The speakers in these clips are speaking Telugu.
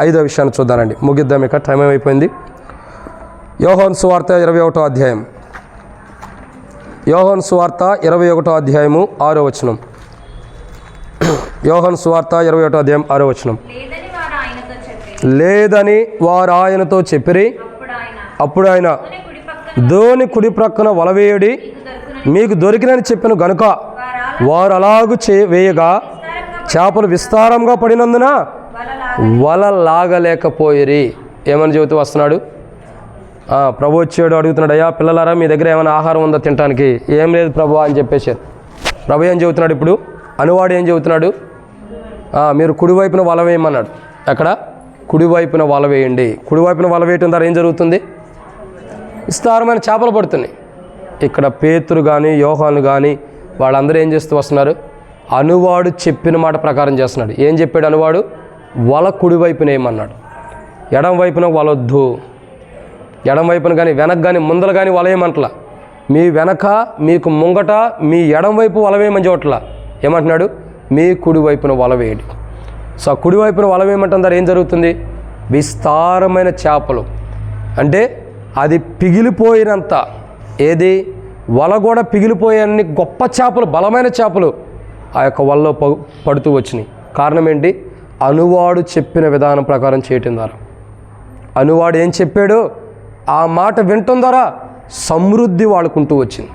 5వ విషయాన్ని చూద్దానండి, ముగిద్దాం, ఇక టైం అయిపోయింది. యోహాను సువార్త 21వ అధ్యాయం. యోహాను సువార్త 21వ అధ్యాయము 6వ వచనం. యోహాను సువార్త 21వ అధ్యాయం 6వ వచనం. లేదని వారు ఆయనతో చెప్పిరి. అప్పుడు ఆయన ధోని కుడి ప్రక్కన వలవేయుడి మీకు దొరికినని చెప్పిన గనుక వారు అలాగూ వేయగా చేపలు విస్తారంగా పడినందున వల లాగలేకపోయిరి. ఏమని చెబుతూ వస్తున్నాడు? ప్రభు వచ్చాడు, అడుగుతున్నాడు, అయ్యా పిల్లలారా మీ దగ్గర ఏమైనా ఆహారం ఉందా తినడానికి? ఏం లేదు ప్రభు అని చెప్పేశారు. ప్రభు ఏం చెబుతున్నాడు ఇప్పుడు? అనువాడు ఏం చెబుతున్నాడు? మీరు కుడివైపున వల వేయమన్నాడు. ఎక్కడ? కుడివైపున వల వేయండి. కుడివైపున వల వేయటం ద్వారా ఏం జరుగుతుంది? విస్తారమైన చేపలు పడుతున్నాయి. ఇక్కడ పేతురు కానీ యోహాను కానీ వాళ్ళందరూ ఏం చేస్తూ వస్తున్నారు? అనువాడు చెప్పిన మాట ప్రకారం చేస్తున్నాడు. ఏం చెప్పాడు అనువాడు? వల కుడివైపున ఏమన్నాడు? ఎడం వైపున వలొద్దు. ఎడం వైపున కానీ వెనక కానీ ముందల కానీ వలవేయమంటలా. మీ వెనక మీకు ముంగట మీ ఎడం వైపు వలవేయమని చెప్పట్లా. ఏమంటున్నాడు? మీ కుడివైపున వలవేయండి. సో ఆ కుడివైపున వలవేయమంటాం ద్వారా ఏం జరుగుతుంది? విస్తారమైన చేపలు, అంటే అది పిగిలిపోయినంత, ఏది వల కూడా పిగిలిపోయేన్ని గొప్ప చేపలు, బలమైన చేపలు ఆ యొక్క వలలో పడుతూ వచ్చినాయి. కారణం ఏంటి? అనువాడు చెప్పిన విధానం ప్రకారం చేయటం ద్వారా. అనువాడు ఏం చెప్పాడు ఆ మాట వినటం ద్వారా సమృద్ధి వాడుకుంటూ వచ్చింది.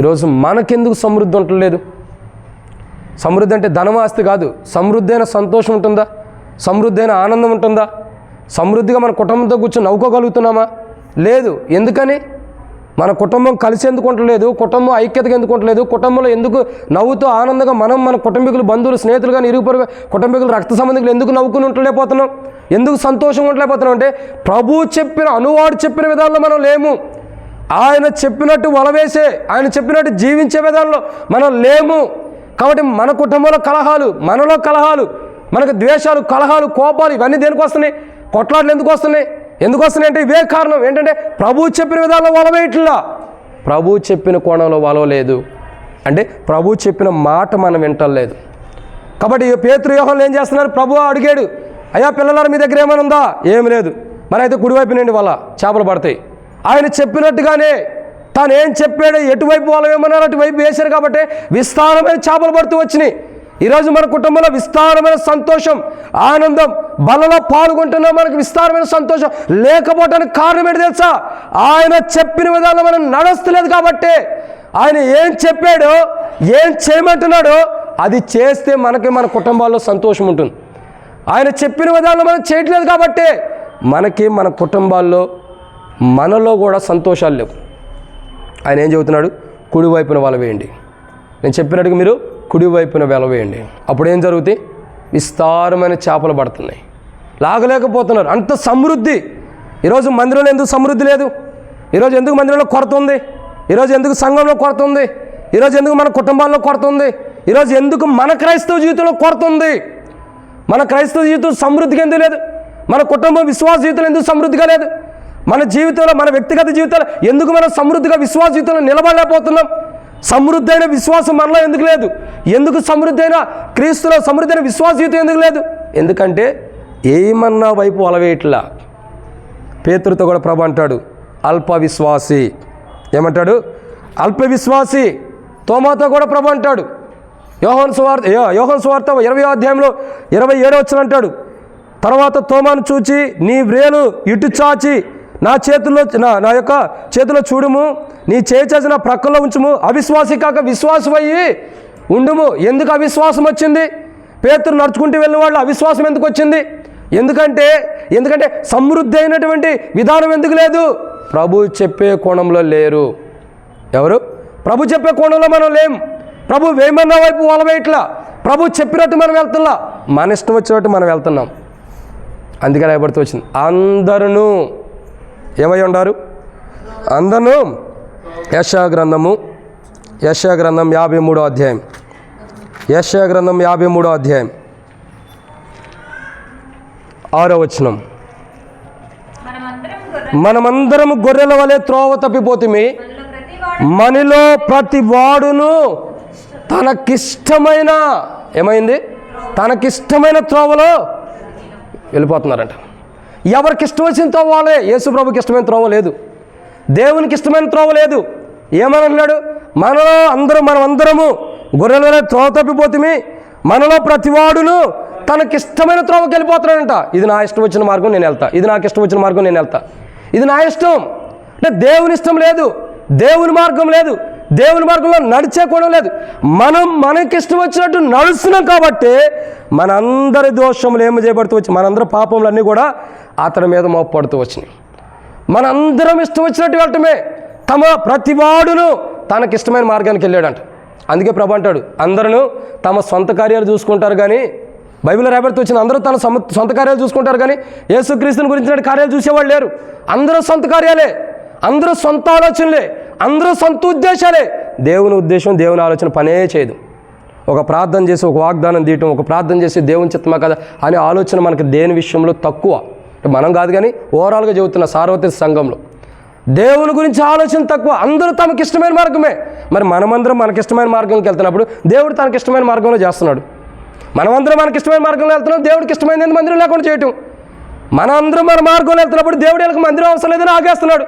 ఈరోజు మనకెందుకు సమృద్ధి ఉండలేదు? సమృద్ధి అంటే ధనమాస్తి కాదు. సమృద్ధి అయిన సంతోషం ఉంటుందా? సమృద్ధి అయిన ఆనందం ఉంటుందా? సమృద్ధిగా మన కుటుంబంతో కూర్చొని నవ్వుకోగలుగుతున్నామా? లేదు. ఎందుకని? మన కుటుంబం కలిసి ఎందుకు ఉండలేదు? కుటుంబం ఐక్యతగా ఎందుకు ఉండలేదు? కుటుంబంలో ఎందుకు నవ్వుతూ ఆనందంగా మన కుటుంబీకులు, బంధువులు, స్నేహితులు కానీ ఇరుగు పొరుగు కుటుంబీకులు, రక్త సంబంధికులు ఎందుకు నవ్వుకుని ఉండలేకపోతున్నాం? ఎందుకు సంతోషంగా ఉండలేకపోతున్నాం అంటే ప్రభు చెప్పిన, అనువాడు చెప్పిన విధానంలో మనం లేము. ఆయన చెప్పినట్టు వలవేసే, ఆయన చెప్పినట్టు జీవించే విధానంలో మనం లేము. కాబట్టి మన కుటుంబంలో కలహాలు, మనలో కలహాలు, మనకు ద్వేషాలు, కలహాలు, కోపాలు ఇవన్నీ దేనికి వస్తున్నాయి? కొట్లాట్లు ఎందుకు వస్తున్నాయి? ఎందుకు వస్తున్నాయి అంటే ఇవే కారణం. ఏంటంటే ప్రభు చెప్పిన విధానంలో వలవేయట్లా. ప్రభు చెప్పిన కోణంలో వలవలేదు. అంటే ప్రభు చెప్పిన మాట మనం వింటలేదు. కాబట్టి పేతురు యోహాను ఏం చేస్తున్నారు? ప్రభు అడిగాడు, అయ్యా పిల్లలారా మీ దగ్గర ఏమైనా ఉందా? ఏమి లేదు. మరి అయితే కుడివైపు నుండి వల చేపలు పడతాయి. ఆయన చెప్పినట్టుగానే తాను ఏం చెప్పాడో ఎటువైపు వల వేయమన్నారు అటువైపు వేశారు. కాబట్టి విస్తారమైన చేపలు పడుతూ వచ్చినాయి. ఈరోజు మన కుటుంబంలో విస్తారమైన సంతోషం, ఆనందం, బలలో పాల్గొంటున్నా మనకు విస్తారమైన సంతోషం లేకపోవడానికి కారణం ఏంటి తెలుసా? ఆయన చెప్పిన విధానం మనం నడుస్తలేదు. కాబట్టి ఆయన ఏం చెప్పాడో, ఏం చేయమంటున్నాడో అది చేస్తే మనకి మన కుటుంబాల్లో సంతోషం ఉంటుంది. ఆయన చెప్పిన విధానం మనం చేయట్లేదు కాబట్టి మనకి మన కుటుంబాల్లో, మనలో కూడా సంతోషాలు లేవు. ఆయన ఏం చెబుతున్నాడు? కుడివైపున వల వేయండి. నేను చెప్పినట్టుగా మీరు కుడివైపున వల వేయండి. అప్పుడు ఏం జరుగుతాయి? విస్తారమైన చేపలు పడుతున్నాయి. లాగలేకపోతున్నారు. అంత సమృద్ధి. ఈరోజు మందిరంలో ఎందుకు సమృద్ధి లేదు? ఈరోజు ఎందుకు మందిరంలో కొరత ఉంది? ఈరోజు ఎందుకు సంఘంలో కొరత ఉంది? ఈరోజు ఎందుకు మన కుటుంబాల్లో కొరత ఉంది? ఈరోజు ఎందుకు మన క్రైస్తవ జీవితంలో కొరత ఉంది? మన క్రైస్తవ జీవితం సమృద్ధిగా ఎందుకు లేదు? మన కుటుంబం విశ్వాస జీవితంలో ఎందుకు సమృద్ధిగా లేదు? మన జీవితంలో, మన వ్యక్తిగత జీవితంలో ఎందుకు మనం సమృద్ధిగా విశ్వాస జీవితంలో నిలబడలేకపోతున్నాం? సమృద్ధి అయిన విశ్వాసం మనలో ఎందుకు లేదు? ఎందుకు సమృద్ధి అయిన క్రీస్తులో సమృద్ధి అయిన విశ్వాస జీవితం ఎందుకు లేదు? ఎందుకంటే ఏమన్నా వైపు వలవేయట్లా. పేతురుతో కూడా ప్రభు అంటాడు అల్ప విశ్వాసి. ఏమంటాడు? అల్ప విశ్వాసి. తోమాతో కూడా ప్రభు అంటాడు. యోహాను సువార్త 20వ అధ్యాయంలో 27వ వచనం అంటాడు, తర్వాత తోమాను చూచి నీ వ్రేలు ఇటు చాచి నా యొక్క చేతిలో చూడుము, నీ చేయి చాచి నా ప్రక్కలో ఉంచుము, అవిశ్వాసి కాక విశ్వాసమయ్యి ఉండుము. ఎందుకు అవిశ్వాసం వచ్చింది? పేతురు నడుచుకుంటూ వెళ్ళిన వాళ్ళు అవిశ్వాసం ఎందుకు వచ్చింది? ఎందుకంటే సమృద్ధి అయినటువంటి విధానం ఎందుకు లేదు? ప్రభు చెప్పే కోణంలో లేరు. ఎవరు? ప్రభు చెప్పే కోణంలో మనం లేం. ప్రభు వేమన్న వైపు వలవేయట్లా. ప్రభు చెప్పినట్టు మనం వెళ్తున్నా, మన ఇష్టం వచ్చినట్టు మనం వెళ్తున్నాం. అందుకే రాయబడుతూ వచ్చింది అందరూ ఏమై ఉన్నారు? అందరూ యెషయా గ్రంథం 53వ అధ్యాయం. యెషయా గ్రంథం 53వ అధ్యాయం 6వ వచనం. మనమందరం గొర్రెల వలె త్రోవ తప్పిపోతుమి, మనలో ప్రతి వాడును తనకిష్టమైన, ఏమైంది? తనకిష్టమైన త్రోవలో వెళ్ళిపోతున్నారంట. ఎవరికి ఇష్టం వచ్చిన త్రోవ వాళ్ళే. యేసుప్రభుకి ఇష్టమైన త్రోవ లేదు, దేవునికి ఇష్టమైన త్రోవ లేదు. ఏమన్నాడు? మనమందరము గొర్రెల త్రోవ తప్పిపోతుంది, మనలో ప్రతివాడును తనకిష్టమైన త్రోవకి వెళ్ళిపోతున్నాడంట. ఇది నా ఇష్టం వచ్చిన మార్గం నేను వెళ్తా, ఇది నాకు ఇష్టం వచ్చిన మార్గం నేను వెళ్తా, ఇది నా ఇష్టం. అంటే దేవుని ఇష్టం లేదు, దేవుని మార్గం లేదు, దేవుని మార్గంలో నడిచే కూడా లేదు. మనకిష్టం వచ్చినట్టు నడుస్తున్నాం కాబట్టి మనందరి దోషములు ఏమి చేయబడుతూ వచ్చి, మనందరి పాపములన్నీ కూడా అతని మీద మోపడుతూ వచ్చినాయి. మనందరం ఇష్టం వచ్చినట్టు వెళ్ళటమే. ప్రతివాడును తనకిష్టమైన మార్గానికి వెళ్ళాడంట. అందుకే ప్రభు అంటాడు, అందరూ తమ సొంత కార్యాలు చూసుకుంటారు కానీ, బైబిల్లో రాబడుతూ వచ్చిన అందరూ తన సొంత కార్యాలు చూసుకుంటారు కానీ యేసుక్రీస్తుని గురించిన కార్యాలు చూసేవాళ్ళు లేరు. అందరూ సొంత కార్యాలే, అందరూ సొంత ఆలోచనలే, అందరూ సొంత ఉద్దేశాలే. దేవుని ఉద్దేశం, దేవుని ఆలోచన పనే చేయదు. ఒక ప్రార్థన చేసి ఒక వాగ్దానం తీయటం, ఒక ప్రార్థన చేసి దేవుని చిత్తమా కదా అనే ఆలోచన మనకి దేని విషయంలో తక్కువ. మనం కాదు కానీ ఓవరాల్గా చెబుతున్న సార్వత్రిక సంఘంలో దేవుని గురించి ఆలోచన తక్కువ. అందరూ తమకి ఇష్టమైన మార్గమే. మరి మనమందరం మనకిష్టమైన మార్గంకి వెళ్తున్నప్పుడు దేవుడు తనకిష్టమైన మార్గంలో చేస్తున్నాడు. మనమందరం మనకిష్టమైన మార్గంలో వెళ్తున్నాం, దేవుడికి ఇష్టమైన మందిరం లేకుండా చేయటం. మనందరం మన మార్గంలో వెళ్తున్నప్పుడు దేవుడు వీళ్ళకి మందిరం అవసరం లేదని ఆగేస్తున్నాడు.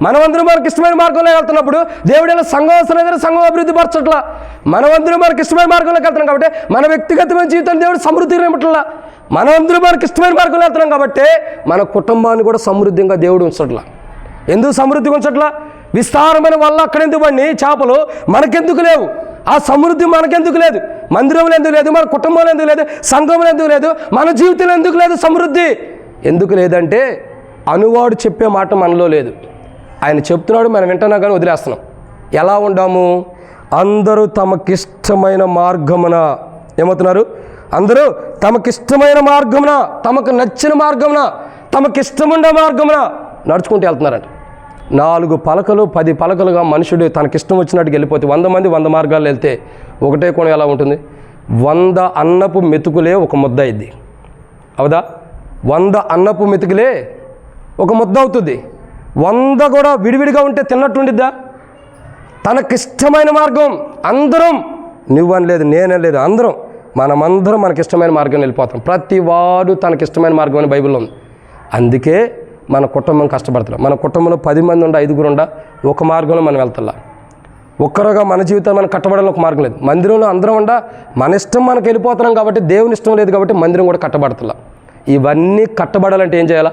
మనమందరం మనకి ఇష్టమైన మార్గంలో వెళ్తున్నప్పుడు దేవుడు వీళ్ళకి సంఘం అవసరం లేదని సంఘం అభివృద్ధి పరచట్లా. మనమందరం మనకి ఇష్టమైన మార్గంలోకి వెళ్తున్నాం కాబట్టి మన వ్యక్తిగతమైన జీవితాన్ని దేవుడు సమృద్ధి నింపట్లా. మనమందరం మనకి ఇష్టమైన మార్గంలో వెళ్తున్నాం కాబట్టి మన కుటుంబాన్ని కూడా సమృద్ధిగా దేవుడు ఉంచట్లా. ఎందుకు సమృద్ధిగా ఉంచట్లా? విస్తారమైన వల్ల అక్కడెందుకు పడిని చేపలు మనకెందుకు లేవు? ఆ సమృద్ధి మనకెందుకు లేదు? మందిరంలో ఎందుకు లేదు? మన కుటుంబంలో ఎందుకు లేదు? సంఘంలో ఎందుకు లేదు? మన జీవితంలో ఎందుకు లేదు? సమృద్ధి ఎందుకు లేదంటే అనువాడు చెప్పే మాట మనలో లేదు. ఆయన చెప్తున్నాడు, మనం వింటున్నా కానీ వదిలేస్తున్నాం. ఎలా ఉండాము? అందరూ తమకిష్టమైన మార్గమున ఏమవుతున్నారు? అందరూ తమకిష్టమైన మార్గమున, తమకు నచ్చిన మార్గమున, తమకిష్టముండే మార్గమున నడుచుకుంటూ వెళ్తున్నారంట. 4 పలకలు 10 పలకలుగా మనుషుడు తనకిష్టం వచ్చినట్టుగా వెళ్ళిపోతే 100 మంది 100 మార్గాల్లో వెళ్తే ఒకటే కోణం ఎలా ఉంటుంది? 100 అన్నపు మెతుకులే ఒక ముద్ద అయింది. అవుదా? 100 అన్నపు మెతుకులే ఒక ముద్ద అవుతుంది. 100 కూడా విడివిడిగా ఉంటే తిన్నట్టుండిద్దా? తనకిష్టమైన మార్గం అందరం, నువ్వని లేదు, నేనే లేదు, మనమందరం మనకిష్టమైన మార్గం వెళ్ళిపోతాం. ప్రతి వాడు తనకిష్టమైన మార్గం అని బైబిల్లో ఉంది. అందుకే మన కుటుంబం కష్టపడతాం. మన కుటుంబంలో 10 మంది ఉండ, 5 ఉండ, ఒక మార్గంలో మనం వెళ్తాం. ఒక్కరుగా మన జీవితాన్ని మనం కట్టబడాలని ఒక మార్గం లేదు. మందిరంలో అందరం ఉండ, మన ఇష్టం మనకు వెళ్ళిపోతున్నాం కాబట్టి, దేవుని ఇష్టం లేదు కాబట్టి మందిరం కూడా కట్టబడతలా. ఇవన్నీ కట్టబడాలంటే ఏం చేయాలా?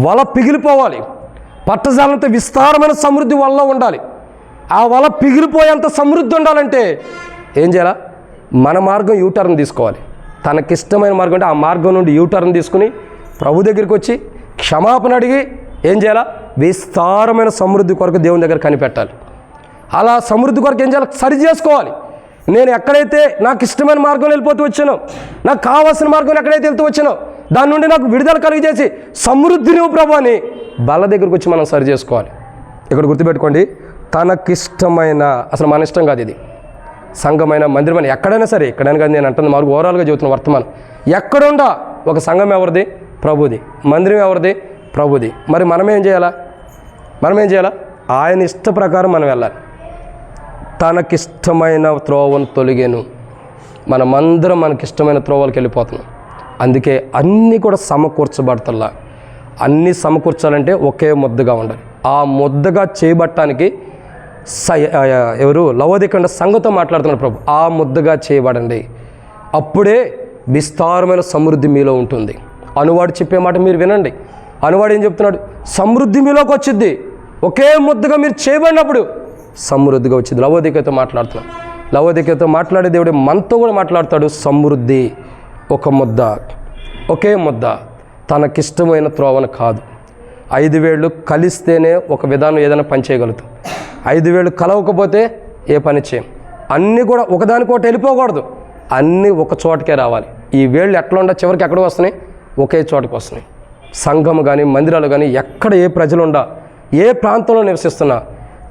వల పిగిలిపోవాలి. పట్టజాలంత విస్తారమైన సమృద్ధి వల్ల ఉండాలి. ఆ వల పిగిలిపోయేంత సమృద్ధి ఉండాలంటే ఏం చేయాలా? మన మార్గం యూటర్న్ తీసుకోవాలి. తనకిష్టమైన మార్గం అంటే ఆ మార్గం నుండి యూటర్న్ తీసుకుని ప్రభు దగ్గరికి వచ్చి క్షమాపణ అడిగి ఏం చేయాలా? విస్తారమైన సమృద్ధి కొరకు దేవుని దగ్గర కనిపెట్టాలి. అలా సమృద్ధి కొరకు ఏం చేయాలి? సరి చేసుకోవాలి. నేను ఎక్కడైతే నాకు ఇష్టమైన మార్గంలో వెళ్ళిపోతూ వచ్చానో, నాకు కావాల్సిన మార్గంలో ఎక్కడైతే వెళ్తూ వచ్చానో దాని నుండి నాకు విడుదల కలిగజేసి సమృద్ధి నువ్వు ప్రభు అని బల్ల దగ్గరికి వచ్చి మనం సరి చేసుకోవాలి. ఇక్కడ గుర్తుపెట్టుకోండి, తనకిష్టమైన, అసలు మన ఇష్టం కాదు ఇది, సంఘమైన మందిరమైన ఎక్కడైనా సరే, ఎక్కడైనా కాదు నేను అంటుంది మాకు ఓవరాల్గా చెబుతున్న వర్తమానం. ఎక్కడుండా ఒక సంఘం ఎవరిది? ప్రభుది. మందిరం ఎవరిది? ప్రభుది. మరి మనం ఏం చేయాలా? ఆయన ఇష్ట ప్రకారం మనం వెళ్ళాలి. తనకిష్టమైన త్రోవను తొలిగేను. మనమందరం మనకిష్టమైన త్రోవలకు వెళ్ళిపోతున్నాం. అందుకే అన్నీ కూడా సమకూర్చబడతల్లా. అన్నీ సమకూర్చాలంటే ఒకే ముద్దగా ఉండాలి. ఆ ముద్దగా చేయబట్టడానికి ఎవరు? లవోదికండ సంఘంతో మాట్లాడుతున్నారు ప్రభు. ఆ ముద్దగా చేయబడండి, అప్పుడే విస్తారమైన సమృద్ధి మీలో ఉంటుంది. అనువాడు చెప్పే మాట మీరు వినండి. అనువాడు ఏం చెప్తున్నాడు? సమృద్ధి మీలోకి వచ్చిద్ది. ఒకే ముద్దగా మీరు చేయబడినప్పుడు సమృద్ధిగా వచ్చింది. లవోదికతో మాట్లాడుతున్నాం. లవోదికతో మాట్లాడే దేవుడు మనతో కూడా మాట్లాడతాడు. సమృద్ధి ఒక ముద్ద, ఒకే ముద్ద, తనకిష్టమైన త్రోవన కాదు. 5 వేళ్ళు కలిస్తేనే ఒక విధానం ఏదైనా పని చేయగలుగుతాం. 5 వేళ్ళు కలవకపోతే ఏ పని చేయం. అన్నీ కూడా ఒకదానికోటి వెళ్ళిపోకూడదు, అన్నీ ఒక చోటకే రావాలి. ఈ వేళ్ళు ఎట్లా ఉండ చివరికి ఎక్కడ వస్తున్నాయి? ఒకే చోటకి వస్తున్నాయి. సంఘము కానీ మందిరాలు కానీ ఎక్కడ ఏ ప్రజలు ఉండా, ఏ ప్రాంతంలో నివసిస్తున్నా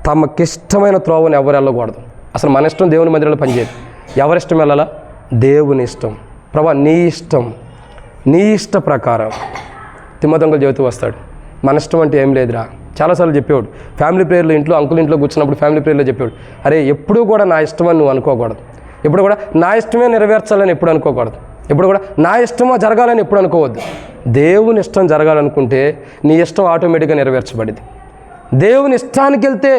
తమకిష్టమైన త్రోవని ఎవరు వెళ్ళకూడదు. అసలు మన ఇష్టం దేవుని మందిరాలు పనిచేయదు. ఎవరిష్టం వెళ్ళాలా? దేవుని ఇష్టం. ప్రభా నీ ఇష్టం, నీ ఇష్ట ప్రకారం. తిమ్మదొంగలు చెబుతూ వస్తాడు, మన ఇష్టం అంటే ఏం లేదురా. చాలాసార్లు చెప్పేవాడు. ఫ్యామిలీ ప్రేయర్లో ఇంట్లో అంకుల్ ఇంట్లో కూర్చున్నప్పుడు ఫ్యామిలీ ప్రేయర్లో చెప్పేవాడు, అరే ఎప్పుడూ కూడా నా ఇష్టమని నువ్వు అనుకోకూడదు, ఎప్పుడు కూడా నా ఇష్టమే నెరవేర్చాలని ఎప్పుడు అనుకోకూడదు. ఇప్పుడు కూడా నా ఇష్టమో జరగాలని ఎప్పుడు అనుకోవద్దు. దేవుని ఇష్టం జరగాలనుకుంటే నీ ఇష్టం ఆటోమేటిక్గా నెరవేర్చబడింది. దేవుని ఇష్టానికి వెళ్తే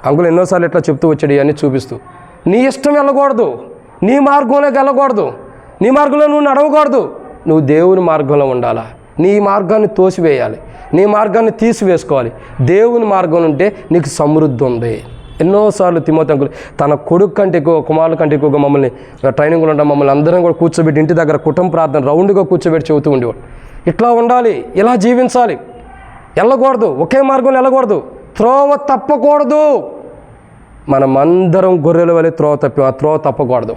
అంకులు ఎన్నోసార్లు ఇట్లా చెప్తూ వచ్చాడు ఇవన్నీ చూపిస్తూ, నీ ఇష్టం వెళ్ళకూడదు, నీ మార్గంలోకి వెళ్ళకూడదు, నీ మార్గంలో నువ్వు నడవకూడదు, నువ్వు దేవుని మార్గంలో ఉండాలా. నీ మార్గాన్ని తోసివేయాలి, నీ మార్గాన్ని తీసివేసుకోవాలి. దేవుని మార్గం ఉంటే నీకు సమృద్ధి ఉంది. ఎన్నోసార్లు తిమోతి అంకులు తన కొడుకు కంటే ఎక్కువ, కుమారుల కంటే ఎక్కువగా మమ్మల్ని ట్రైనింగ్లో ఉంటాం, మమ్మల్ని అందరం కూడా కూర్చోబెట్టి ఇంటి దగ్గర కుటుంబ ప్రార్థన రౌండ్గా కూర్చోబెట్టి చెబుతూ ఉండేవాడు. ఇట్లా ఉండాలి, ఇలా జీవించాలి, వెళ్ళకూడదు, ఒకే మార్గంలో వెళ్ళకూడదు, త్రోవ తప్పకూడదు. మనమందరం గొర్రెల వలె త్రోవ తప్పి ఆ త్రోవ తప్పకూడదు.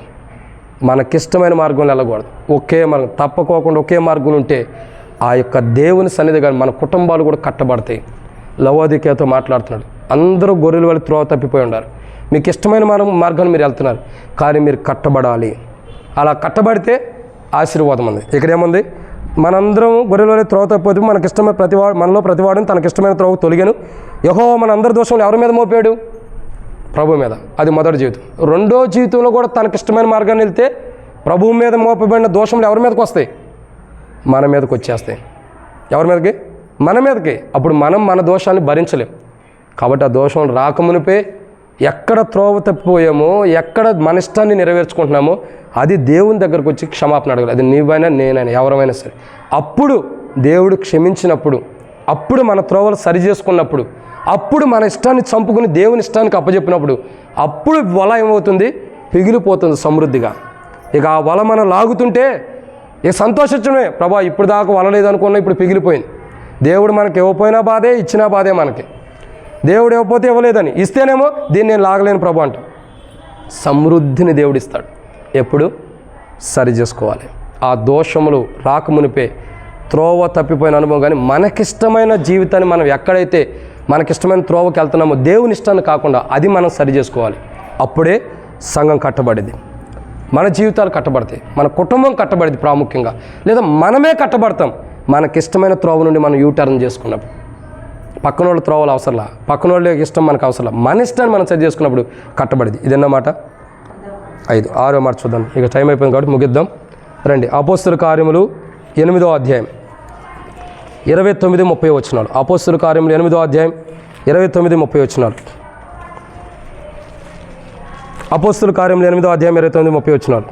మనకిష్టమైన మార్గంలో వెళ్ళకూడదు, ఒకే మార్గం తప్పకోకుండా ఒకే మార్గం ఉంటే ఆ యొక్క దేవుని సన్నిధి కానీ మన కుటుంబాలు కూడా కట్టబడతాయి. లవోదికయతో మాట్లాడుతున్నాడు, అందరూ గొర్రెల వలె త్రోవ తప్పిపోయి ఉన్నారు, మీకు ఇష్టమైన మార్గాన్ని మీరు వెళ్తున్నారు, కానీ మీరు కట్టబడాలి. అలా కట్టబడితే ఆశీర్వాదం ఉంది. ఇక్కడ ఏముంది, మనందరం గొర్రెల వలె త్రోవ తప్పిపోతే మనకిష్టమైన మనలో ప్రతివాడిని తనకిష్టమైన త్రోవ తొలిగాను. యెహోవా మన అందరి దోషంలో ఎవరి మీద మోపాడు? ప్రభు మీద. అది మొదటి జీవితం. రెండో జీవితంలో కూడా తనకిష్టమైన మార్గాన్ని వెళ్తే ప్రభువు మీద మోపబడిన దోషంలో ఎవరి మీదకి వస్తాయి? మన మీదకి వచ్చేస్తాయి. ఎవరి మీదకి? మన మీదకి. అప్పుడు మనం మన దోషాన్ని భరించలేం. కాబట్టి ఆ దోషం రాకమునిపే ఎక్కడ త్రోవ తప్పిపోయామో, ఎక్కడ మన ఇష్టాన్ని నెరవేర్చుకుంటున్నామో అది దేవుని దగ్గరకు వచ్చి క్షమాపణ అడగాలి. అది నీవైనా నేనైనా ఎవరైనా సరే. అప్పుడు దేవుడు క్షమించినప్పుడు, అప్పుడు మన త్రోవలు సరి చేసుకున్నప్పుడు, అప్పుడు మన ఇష్టాన్ని చంపుకుని దేవుని ఇష్టానికి అప్పచెప్పినప్పుడు అప్పుడు వల ఏమవుతుంది? పిగిలిపోతుంది సమృద్ధిగా. ఇక ఆ వల మనం లాగుతుంటే ఇక సంతోషించడమే. ప్రభా ఇప్పుడు దాకా వల లేదనుకున్నా ఇప్పుడు పిగిలిపోయింది. దేవుడు మనకి ఇవ్వపోయినా బాధే, ఇచ్చినా బాధే మనకి. దేవుడు ఇవ్వకపోతే ఇవ్వలేదని, ఇస్తేనేమో దీన్ని నేను లాగలేను ప్రభు అంట. సమృద్ధిని దేవుడు ఇస్తాడు. ఎప్పుడు? సరి చేసుకోవాలి. ఆ దోషములు రాకమునిపే త్రోవ తప్పిపోయిన అనుభవం. కానీ మనకిష్టమైన జీవితాన్ని మనం ఎక్కడైతే మనకిష్టమైన త్రోవకి వెళ్తున్నామో దేవుని ఇష్టాన్ని కాకుండా అది మనం సరి చేసుకోవాలి. అప్పుడే సంఘం కట్టబడింది, మన జీవితాలు కట్టబడతాయి, మన కుటుంబం కట్టబడింది ప్రాముఖ్యంగా. లేదా మనమే కట్టబడతాం మనకిష్టమైన త్రోవ నుండి మనం యూటర్న్ చేసుకున్నప్పుడు. పక్కన వాళ్ళ త్రోవలు అవసరంలా, పక్కన వాళ్ళ ఇష్టం మనకు అవసరం, మన ఇష్టాన్ని మనం సరి చేసుకున్నప్పుడు కట్టబడింది. ఇదన్నమాట 5. 6వ మాట చూద్దాం. ఇక టైం అయిపోయింది కాబట్టి ముగిద్దాం. రండి, అపోస్తలుల కార్యములు 8వ అధ్యాయం 29-30 వచనాలు. అపోస్తలుల కార్యములు 8వ అధ్యాయం 29-30 వచనాలు. అపోస్తలుల కార్యములు 8వ అధ్యాయం 29-30 వచనాలు.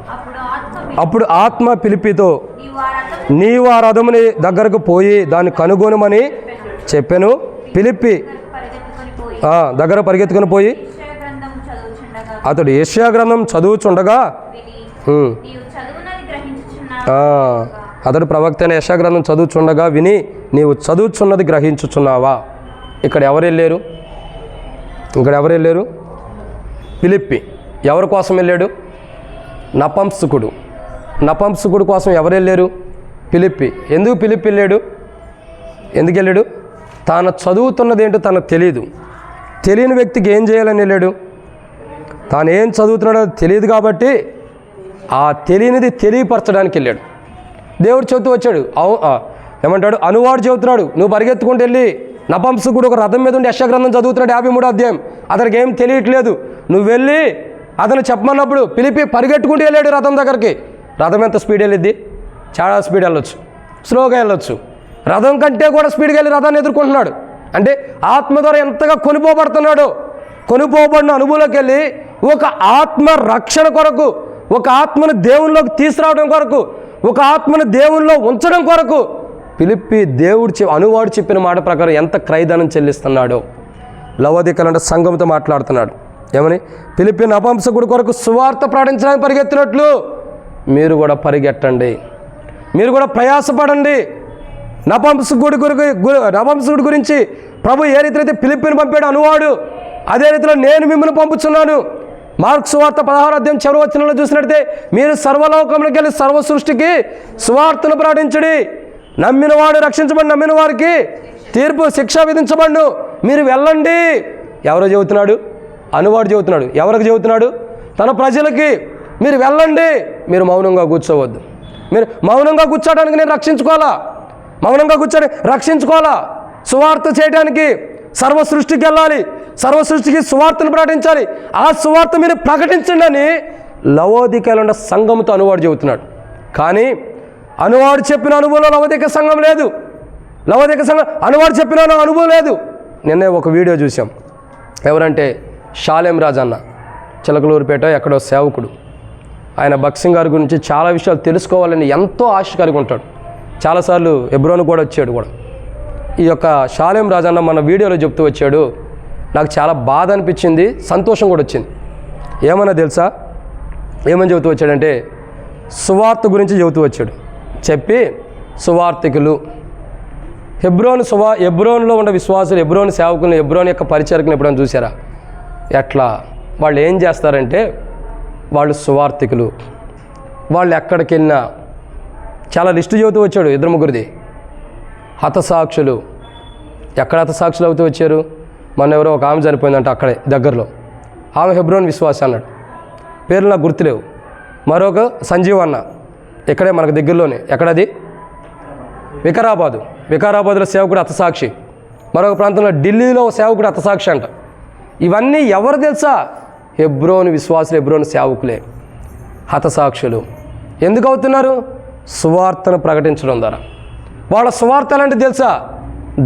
అప్పుడు ఆత్మ ఫిలిప్పీతో నీవు ఆ రథముని దగ్గరకు పోయి దాన్ని కనుగొనమని చెప్పాను. ఫిలిప్పి దగ్గర పరిగెత్తుకొని పోయి అతడు యెషయా గ్రంథం చదువుచుండగా అతడు ప్రవక్త అయిన యెషయా గ్రంథం చదువుచుండగా విని నీవు చదువుచున్నది గ్రహించుచున్నావా? ఇక్కడ ఎవరు వెళ్ళారు? ఫిలిప్పి. ఎవరి కోసం వెళ్ళాడు? నపంసకుడు కోసం ఎవరు వెళ్ళారు? ఫిలిప్పి. ఎందుకు ఫిలిప్పి వెళ్ళాడు? ఎందుకు వెళ్ళాడు? తాను చదువుతున్నది ఏంటో తనకు తెలియదు. తెలియని వ్యక్తికి ఏం చేయాలని వెళ్ళాడు? తాను ఏం చదువుతున్నాడో తెలియదు కాబట్టి ఆ తెలియనిది తెలియపరచడానికి వెళ్ళాడు. దేవుడు చెబుతూ వచ్చాడు. ఏమంటాడు? అనువాడు చెబుతున్నాడు, నువ్వు పరిగెత్తుకుంటూ వెళ్ళి నపంసకుడు ఒక రథం మీద ఉండి యెషయా గ్రంథం చదువుతున్నాడు 53వ అధ్యాయం, అతనికి ఏం తెలియట్లేదు, నువ్వు వెళ్ళి అతను చెప్పమన్నప్పుడు ఫిలిప్పి పరిగెట్టుకుంటూ వెళ్ళాడు రథం దగ్గరికి. రథం ఎంత స్పీడ్ వెళ్ళిద్ది? చాలా స్పీడ్ వెళ్ళొచ్చు, స్లోగా వెళ్ళొచ్చు. రథం కంటే కూడా స్పీడ్గా వెళ్ళి రథాన్ని ఎదుర్కొంటున్నాడు. అంటే ఆత్మ ద్వారా ఎంతగా కొనిపోబడుతున్నాడో, కొనిపోబడిన అనుభవంలోకి వెళ్ళి ఒక ఆత్మ రక్షణ కొరకు, ఒక ఆత్మను దేవునిలోకి తీసుకురావడం కొరకు, ఒక ఆత్మను దేవునిలో ఉంచడం కొరకు ఫిలిప్పి అనువాడు చెప్పిన మాట ప్రకారం ఎంత క్రయధనం చెల్లిస్తున్నాడో. లవోదికలంటే సంఘంతో మాట్లాడుతున్నాడు. ఏమని? ఫిలిప్పి నపంసకుడి కొరకు సువార్త ప్రకటించడానికి పరిగెత్తినట్లు మీరు కూడా పరిగెట్టండి, మీరు కూడా ప్రయాసపడండి. నపంసకుడి గురించి ప్రభు ఏ రీతిలో అయితే ఫిలిప్పిని పంపాడు అనువాడు, అదే రీతిలో నేను మిమ్మల్ని పంపుతున్నాను. మార్కు సువార్త 16వ అధ్యాయం చివరి వచనంలో చూసినట్లయితే మీరు సర్వలోకంలోకి వెళ్ళి సర్వ సృష్టికి సువార్తను ప్రకటించండి. నమ్మినవాడు రక్షించబడి, నమ్మిన వారికి తీర్పు శిక్ష విధించబడు. మీరు వెళ్ళండి. ఎవరో చెబుతున్నాడు? అనువాడు చెబుతున్నాడు. ఎవరికి చెబుతున్నాడు? తన ప్రజలకి. మీరు వెళ్ళండి, మీరు మౌనంగా కూర్చోవద్దు. మీరు మౌనంగా కూర్చోడానికి నేను రక్షించుకోవాలా? సువార్త చేయడానికి సర్వ సృష్టికి వెళ్ళాలి, సర్వ సృష్టికి సువార్తను ప్రకటించాలి. ఆ సువార్త మీరు ప్రకటించండి అని లవోదికలో ఉన్న సంఘంతో అనువాడు చెబుతున్నాడు. కానీ అనువాడు చెప్పిన అనుభవంలో లవదిక సంఘం లేదు. లవదిక సంఘం అనువాడు చెప్పిన అనుభవం లేదు. నిన్నే ఒక వీడియో చూసాం. ఎవరంటే షాలేం రాజన్న, చిలకలూరుపేట ఎక్కడో సేవకుడు. ఆయన భక్సింగ్ గారి గురించి చాలా విషయాలు తెలుసుకోవాలని ఎంతో ఆశ కలిగి ఉంటాడు. చాలాసార్లు హెబ్రోను కూడా వచ్చాడు కూడా. ఈ యొక్క షాలేం రాజన్న మన వీడియోలో చెప్తూ వచ్చాడు. నాకు చాలా బాధ అనిపించింది, సంతోషం కూడా వచ్చింది. ఏమన్నా తెలుసా? ఏమని చెబుతూ వచ్చాడంటే సువార్త గురించి చెబుతూ వచ్చాడు. చెప్పి సువార్తికులు, హెబ్రోన్లో ఉన్న విశ్వాసులు, హెబ్రోన్ సేవకులను, హెబ్రోన్ యొక్క పరిచారకులను ఎప్పుడైనా చూసారా? ఎట్లా వాళ్ళు ఏం చేస్తారంటే వాళ్ళు సువార్తికులు. వాళ్ళు ఎక్కడికి వెళ్ళినా చాలా లిస్టు చెబుతూ వచ్చాడు. 2-3 హతసాక్షులు. ఎక్కడ హతసాక్షులు అవుతూ వచ్చారు? మొన్న ఎవరో ఒక ఆమె చనిపోయిందంట అక్కడే దగ్గరలో. ఆమె హెబ్రోన్ విశ్వాసి అన్నాడు. పేర్లు నాకు గుర్తులేవు. మరొక సంజీవ్ అన్న, ఇక్కడే మనకు దగ్గరలోనే. ఎక్కడది? వికారాబాద్లో సేవకుడు హతసాక్షి. మరొక ప్రాంతంలో ఢిల్లీలో సేవకుడు హతసాక్షి అంట. ఇవన్నీ ఎవరు తెలుసా? హెబ్రోన్ విశ్వాసులు, హెబ్రోన్ సేవకులే హతసాక్షులు. ఎందుకు అవుతున్నారు? సువార్తను ప్రకటించడం ద్వారా. వాళ్ళ సువార్త అంటే తెలుసా?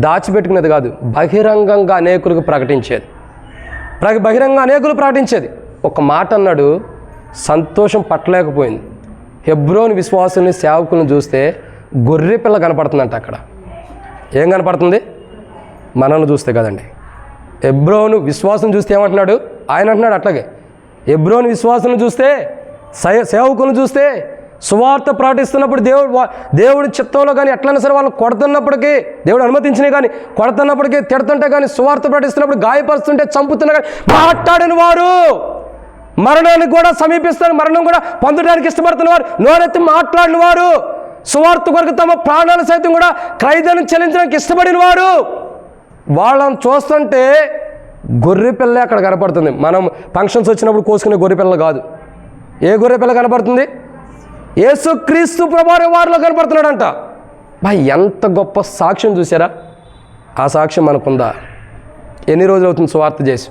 దాచిపెట్టుకునేది కాదు, బహిరంగంగా అనేకులకు ప్రకటించేది. బహిరంగంగా అనేకులు ప్రకటించేది. ఒక మాట అన్నాడు, సంతోషం పట్టలేకపోయింది. హెబ్రోన్ విశ్వాసుల్ని, సేవకులను చూస్తే గొర్రె పిల్ల కనపడుతుందంట. అక్కడ ఏం కనపడుతుంది? మనల్ని చూస్తే కదండి. హెబ్రోను విశ్వాసం చూస్తే ఏమంటున్నాడు ఆయన? అంటున్నాడు అట్లాగే హెబ్రోను విశ్వాసం చూస్తే, సేవకులను చూస్తే, సువార్త ప్రకటిస్తున్నప్పుడు దేవుడి చిత్తంలో కానీ ఎట్లయినా సరే వాళ్ళు కొడుతున్నప్పటికీ, దేవుడు అనుమతించినా కానీ కొడుతున్నప్పటికీ, తిడుతుంటే కానీ, సువార్త ప్రకటిస్తున్నప్పుడు గాయపరుస్తుంటే, చంపుతున్నా కానీ మాట్లాడిన వారు, మరణానికి కూడా సమీపిస్తారు, మరణం కూడా పొందడానికి ఇష్టపడుతున్న వారు, నోరెత్తి మాట్లాడిన వారు, సువార్త కొరకు తమ ప్రాణాలు సైతం కూడా ఖరీదాన్ని చెల్లించడానికి ఇష్టపడిన వారు, వాళ్ళని చూస్తుంటే గొర్రె పిల్ల అక్కడ కనపడుతుంది. మనం ఫంక్షన్స్ వచ్చినప్పుడు కోసుకునే గొర్రె పిల్ల కాదు. ఏ గొర్రె పిల్ల కనపడుతుంది? యేసుక్రీస్తు ప్రభువారి వారిలో కనపడుతున్నాడంట. ఎంత గొప్ప సాక్ష్యం చూసారా? ఆ సాక్ష్యం మనకుందా? ఎన్ని రోజులు అవుతుంది సువార్త చేసి?